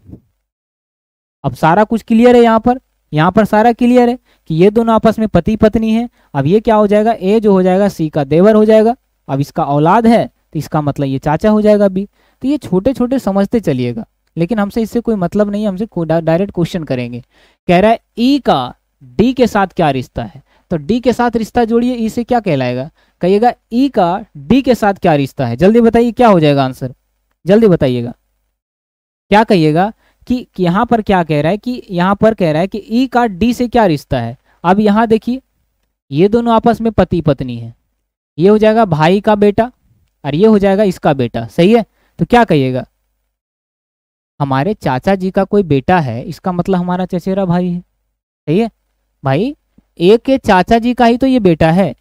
अब सारा कुछ क्लियर है यहाँ पर सारा क्लियर है कि ये दोनों आपस में पति पत्नी है। अब ये क्या हो जाएगा, ए जो हो जाएगा सी का देवर हो जाएगा। अब इसका औलाद है तो इसका मतलब ये चाचा हो जाएगा बी। तो ये छोटे छोटे समझते चलिएगा, लेकिन हमसे इससे कोई मतलब नहीं है, हमसे डायरेक्ट क्वेश्चन करेंगे। कह रहा है ई का डी के साथ क्या रिश्ता है, तो डी के साथ रिश्ता जोड़िए, ई से क्या कहलाएगा, कहिएगा ई का डी के साथ क्या रिश्ता है। जल्दी बताइए क्या हो जाएगा आंसर, जल्दी बताइएगा क्या कहिएगा कि यहाँ पर क्या कह रहा है, कि यहाँ पर कह रहा है कि ई का डी से क्या रिश्ता है। अब यहाँ देखिए ये दोनों आपस में पति पत्नी है, ये हो जाएगा भाई का बेटा और ये हो जाएगा इसका बेटा। सही है, तो क्या कहिएगा, हमारे चाचा जी का कोई बेटा है, इसका मतलब हमारा चचेरा भाई है। सही है भाई, ए के चाचा जी का ही तो ये बेटा है,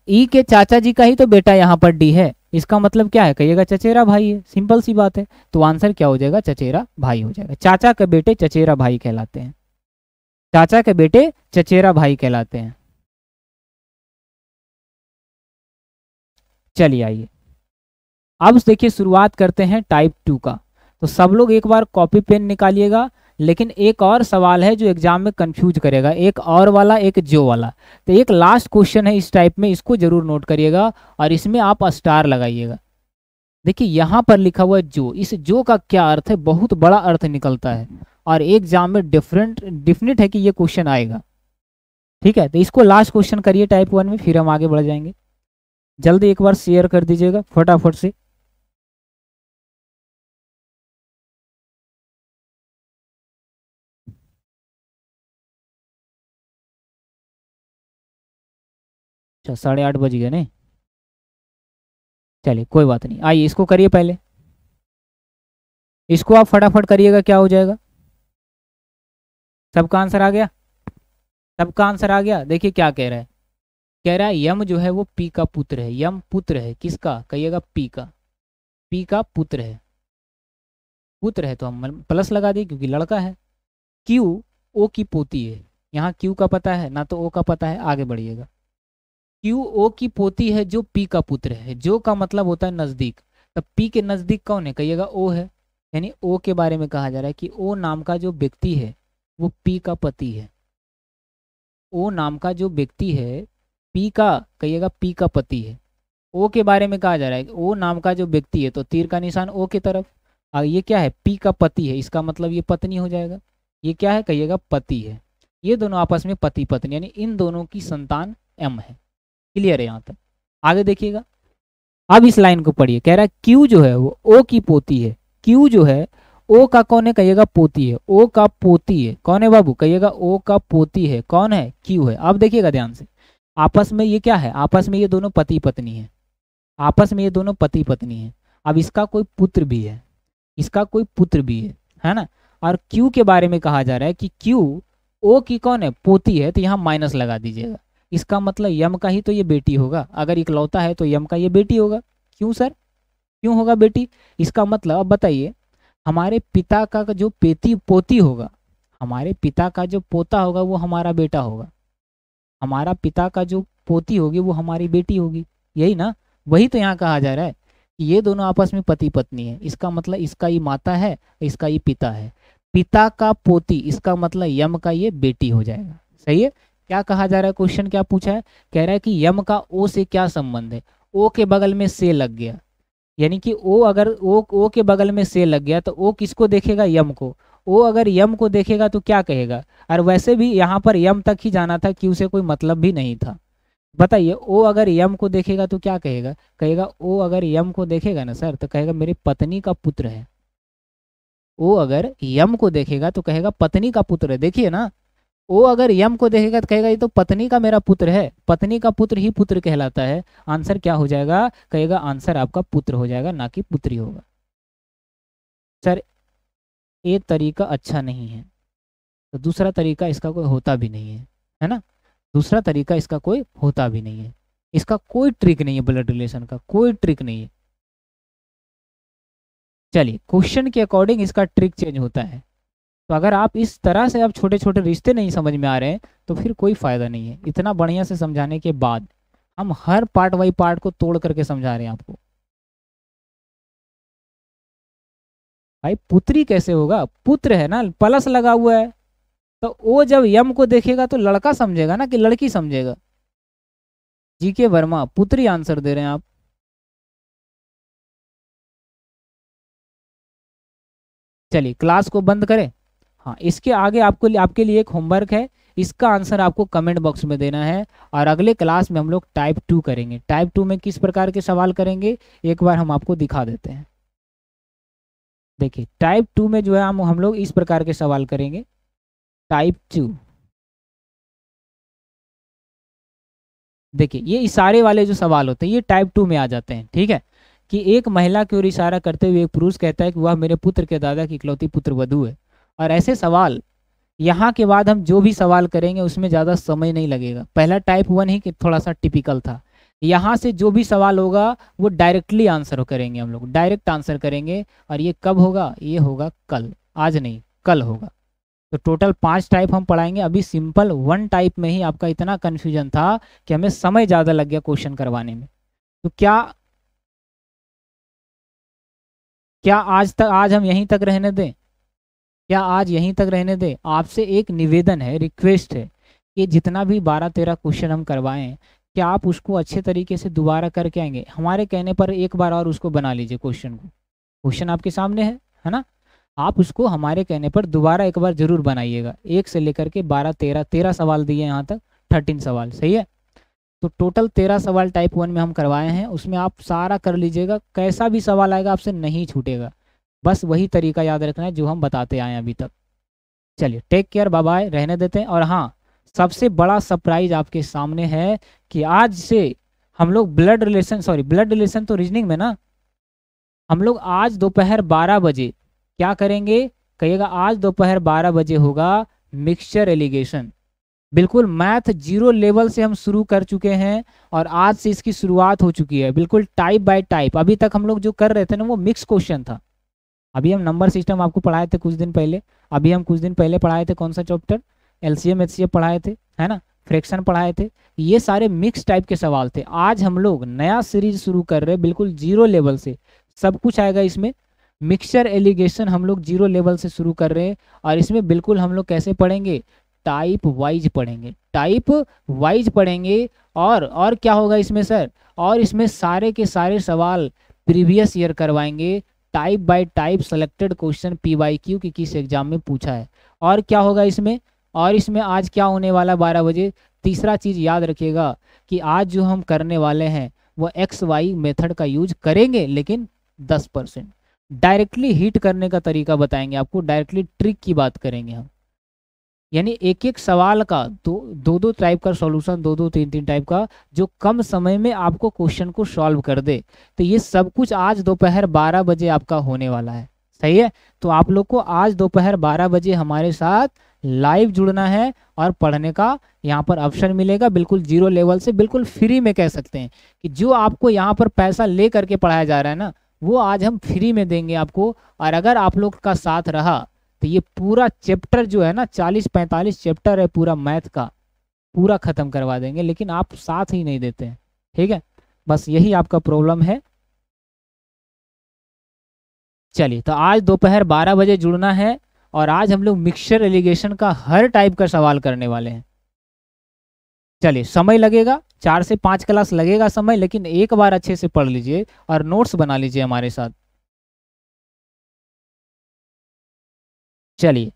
ई के चाचा जी का ही तो बेटा यहाँ पर डी है, इसका मतलब क्या है, कहिएगा चचेरा भाई है। सिंपल सी बात है, तो आंसर क्या हो जाएगा, चचेरा भाई हो जाएगा। चाचा के बेटे चचेरा भाई कहलाते हैं, चाचा के बेटे चचेरा भाई कहलाते हैं। चलिए आइए अब देखिए शुरुआत करते हैं टाइप 2 का। तो सब लोग एक बार कॉपी पेन निकालिएगा, लेकिन एक और सवाल है जो एग्जाम में कंफ्यूज करेगा, एक और वाला एक जो वाला। तो एक लास्ट क्वेश्चन है इस टाइप में, इसको जरूर नोट करिएगा और इसमें आप स्टार लगाइएगा। देखिए यहाँ पर लिखा हुआ है जो, इस जो का क्या अर्थ है, बहुत बड़ा अर्थ निकलता है और एग्जाम में डिफिनेट है कि ये क्वेश्चन आएगा। ठीक है, तो इसको लास्ट क्वेश्चन करिए टाइप 1 में, फिर हम आगे बढ़ जाएंगे। जल्दी एक बार शेयर कर दीजिएगा फटाफट से। अच्छा 8:30 बज गए नहीं, चलिए कोई बात नहीं, आइए इसको करिए पहले, इसको आप फटाफट करिएगा, क्या हो जाएगा। सबका आंसर आ गया, सबका आंसर आ गया। देखिए क्या कह रहा है, कह रहा है यम जो है वो पी का पुत्र है। यम पुत्र है किसका, कहिएगा पी का, पी का पुत्र है। पुत्र है तो हम प्लस लगा दिए क्योंकि लड़का है। क्यू ओ की पोती है, यहाँ क्यू का पता है ना तो ओ का पता है, आगे बढ़िएगा। क्यू ओ की पोती है जो पी का पुत्र है, जो का मतलब होता है नजदीक, तब पी के नजदीक कौन है, कहिएगा ओ है। यानी ओ के बारे में कहा जा रहा है कि ओ नाम का जो व्यक्ति है वो पी का पति है। ओ नाम का जो व्यक्ति है पी का, कहिएगा पी का पति है। ओ के बारे में कहा जा रहा है कि ओ नाम का जो व्यक्ति है, तो तीर का निशान ओ की तरफ। और ये क्या है, पी का पति है, इसका मतलब ये पत्नी हो जाएगा। ये क्या है, कहिएगा पति है। ये दोनों आपस में पति पत्नी, यानी इन दोनों की संतान एम है। क्लियर है यहाँ तक, आगे देखिएगा। अब इस लाइन को पढ़िए, कह रहा है क्यू जो है वो ओ की पोती है। क्यू जो है ओ का कौन है, कहिएगा पोती है। ओ का पोती है, कौन है बाबू, कहिएगा ओ का पोती है। कौन है, क्यू है। अब देखिएगा ध्यान से, आपस में ये क्या है, आपस में ये दोनों पति पत्नी है, आपस में ये दोनों पति पत्नी है। अब इसका कोई पुत्र भी है, इसका कोई पुत्र भी है ना। और क्यू के बारे में कहा जा रहा है कि क्यू ओ की कौन है, पोती है, तो यहाँ माइनस लगा दीजिएगा। इसका मतलब यम का ही तो ये बेटी होगा, अगर इकलौता है तो यम का ये बेटी होगा। क्यों सर, क्यों होगा बेटी, इसका मतलब अब बताइए, हमारे पिता का जो पोती होगा, हमारे पिता का जो पोता होगा वो हमारा बेटा होगा, हमारा पिता का जो पोती होगी वो हमारी बेटी होगी, यही ना। वही तो यहाँ कहा जा रहा है कि ये दोनों आपस में पति पत्नी है, इसका मतलब इसका ये माता है, इसका ये पिता है। पिता का पोती, इसका मतलब यम का ये बेटी हो जाएगा। सही है, क्या कहा जा रहा है, क्वेश्चन क्या पूछा है, कह रहा है कि यम का ओ से क्या संबंध है। ओ के बगल में से लग गया, यानी कि ओ अगर ओ के बगल में से लग गया तो ओ किसको देखेगा, यम को। ओ अगर यम को देखेगा तो क्या कहेगा, और वैसे भी यहाँ पर यम तक ही जाना था, क्यू से कोई मतलब भी नहीं था। बताइए ओ अगर यम को देखेगा तो क्या कहेगा, कहेगा ओ अगर यम को देखेगा ना सर तो कहेगा मेरी पत्नी का पुत्र है। ओ अगर यम को देखेगा तो कहेगा पत्नी का पुत्र है, देखिए ना। ओ अगर यम को देखेगा तो कहेगा ये तो पत्नी का मेरा पुत्र है, पत्नी का पुत्र ही पुत्र कहलाता है। आंसर क्या हो जाएगा, कहेगा आंसर आपका पुत्र हो जाएगा, ना कि पुत्री होगा। सर ये तरीका अच्छा नहीं है, तो दूसरा तरीका इसका कोई होता भी नहीं है, है ना। दूसरा तरीका इसका कोई होता भी नहीं है। इसका कोई ट्रिक नहीं है, ब्लड रिलेशन का कोई ट्रिक नहीं है। चलिए क्वेश्चन के अकॉर्डिंग इसका ट्रिक चेंज होता है। तो अगर आप इस तरह से आप छोटे छोटे रिश्ते नहीं समझ में आ रहे हैं तो फिर कोई फायदा नहीं है। इतना बढ़िया से समझाने के बाद हम हर पार्ट बाई पार्ट को तोड़ करके समझा रहे हैं आपको। भाई पुत्री कैसे होगा, पुत्र है ना, प्लस लगा हुआ है, तो वो जब यम को देखेगा तो लड़का समझेगा ना कि लड़की समझेगा। जीके वर्मा पुत्री आंसर दे रहे हैं आप। चलिए क्लास को बंद करें। हाँ, इसके आगे आपको आपके लिए एक होमवर्क है, इसका आंसर आपको कमेंट बॉक्स में देना है। और अगले क्लास में हम लोग टाइप 2 करेंगे। टाइप 2 में किस प्रकार के सवाल करेंगे एक बार हम आपको दिखा देते हैं। देखिए टाइप 2 में जो है हम लोग इस प्रकार के सवाल करेंगे। टाइप 2 देखिए ये इशारे वाले जो सवाल होते हैं ये टाइप 2 में आ जाते हैं। ठीक है, कि एक महिला की ओर इशारा करते हुए एक पुरुष कहता है कि वह मेरे पुत्र के दादा की इकलौती पुत्र वधू है। और ऐसे सवाल यहाँ के बाद हम जो भी सवाल करेंगे उसमें ज़्यादा समय नहीं लगेगा। पहला टाइप 1 ही कि थोड़ा सा टिपिकल था। यहाँ से जो भी सवाल होगा वो डायरेक्टली आंसर करेंगे, हम लोग डायरेक्ट आंसर करेंगे। और ये कब होगा, ये होगा कल, आज नहीं कल होगा। तो टोटल 5 टाइप हम पढ़ाएंगे। अभी सिंपल 1 टाइप में ही आपका इतना कन्फ्यूजन था कि हमें समय ज़्यादा लग गया क्वेश्चन करवाने में। तो क्या क्या आज हम यहीं तक रहने दें, क्या आज यहीं तक रहने दें? आपसे एक निवेदन है, रिक्वेस्ट है कि जितना भी 12-13 क्वेश्चन हम करवाएं क्या आप उसको अच्छे तरीके से दोबारा करके आएंगे? हमारे कहने पर एक बार और उसको बना लीजिए क्वेश्चन को। क्वेश्चन आपके सामने है ना? आप उसको हमारे कहने पर दोबारा एक बार जरूर बनाइएगा। 1 से लेकर के 12-13 सवाल दिए यहाँ तक, 13 सवाल, सही है। तो टोटल 13 सवाल टाइप 1 में हम करवाए हैं, उसमें आप सारा कर लीजिएगा। कैसा भी सवाल आएगा आपसे नहीं छूटेगा। बस वही तरीका याद रखना है जो हम बताते आए हैं अभी तक। चलिए टेक केयर, बाय बाय, रहने देते हैं। और हाँ, सबसे बड़ा सरप्राइज आपके सामने है कि आज से हम लोग ब्लड रिलेशन तो रीजनिंग में ना, हम लोग आज दोपहर 12 बजे क्या करेंगे, कहिएगा, आज दोपहर 12 बजे होगा मिक्सचर एलिगेशन। बिल्कुल मैथ 0 लेवल से हम शुरू कर चुके हैं और आज से इसकी शुरुआत हो चुकी है, बिल्कुल टाइप बाय टाइप। अभी तक हम लोग जो कर रहे थे ना वो मिक्स क्वेश्चन था। अभी हम नंबर सिस्टम आपको पढ़ाए थे कुछ दिन पहले, अभी हम कुछ दिन पहले पढ़ाए थे कौन सा चैप्टर, एलसीएम एचसीएफ पढ़ाए थे, है ना, फ्रैक्शन पढ़ाए थे। ये सारे मिक्स टाइप के सवाल थे। आज हम लोग नया सीरीज शुरू कर रहे हैं बिल्कुल 0 लेवल से, सब कुछ आएगा इसमें। मिक्सचर एलिगेशन हम लोग 0 लेवल से शुरू कर रहे हैं और इसमें बिल्कुल हम लोग कैसे पढ़ेंगे, टाइप वाइज पढ़ेंगे, टाइप वाइज पढ़ेंगे। और क्या होगा इसमें सर, और इसमें सारे के सारे सवाल प्रीवियस ईयर करवाएंगे, type bye type selected question PYQ कि किस एग्जाम में पूछा है। और क्या होगा इसमें, और इसमें आज क्या होने वाला 12 बजे, तीसरा चीज याद रखिएगा कि आज जो हम करने वाले हैं वो XY मेथड का यूज करेंगे, लेकिन 10%। डायरेक्टली हिट करने का तरीका बताएंगे आपको, डायरेक्टली ट्रिक की बात करेंगे हम। यानी एक एक सवाल का दो दो टाइप का सॉल्यूशन, 2-3 टाइप का, जो कम समय में आपको क्वेश्चन को सॉल्व कर दे। तो ये सब कुछ आज दोपहर 12 बजे आपका होने वाला है, सही है। तो आप लोग को आज दोपहर 12 बजे हमारे साथ लाइव जुड़ना है और पढ़ने का यहाँ पर अवसर मिलेगा, बिल्कुल 0 लेवल से, बिल्कुल फ्री में कह सकते हैं कि जो आपको यहाँ पर पैसा ले करके पढ़ाया जा रहा है ना, वो आज हम फ्री में देंगे आपको। और अगर आप लोग का साथ रहा तो ये पूरा चैप्टर जो है ना, 40-45 चैप्टर है पूरा मैथ का, पूरा खत्म करवा देंगे। लेकिन आप साथ ही नहीं देते हैं, ठीक है, बस यही आपका प्रॉब्लम है। चलिए तो आज दोपहर 12 बजे जुड़ना है और आज हम लोग मिक्सचर एलिगेशन का हर टाइप का सवाल करने वाले हैं। चलिए समय लगेगा, 4 से 5 क्लास लगेगा समय, लेकिन एक बार अच्छे से पढ़ लीजिए और नोट्स बना लीजिए हमारे साथ। चलिए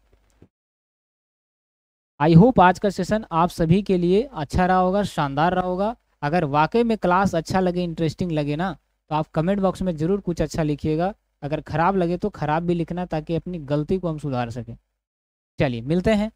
आई होप आज का सेशन आप सभी के लिए अच्छा रहा होगा, शानदार रहा होगा। अगर वाकई में क्लास अच्छा लगे, इंटरेस्टिंग लगे ना, तो आप कमेंट बॉक्स में ज़रूर कुछ अच्छा लिखिएगा। अगर ख़राब लगे तो ख़राब भी लिखना, ताकि अपनी गलती को हम सुधार सकें। चलिए मिलते हैं।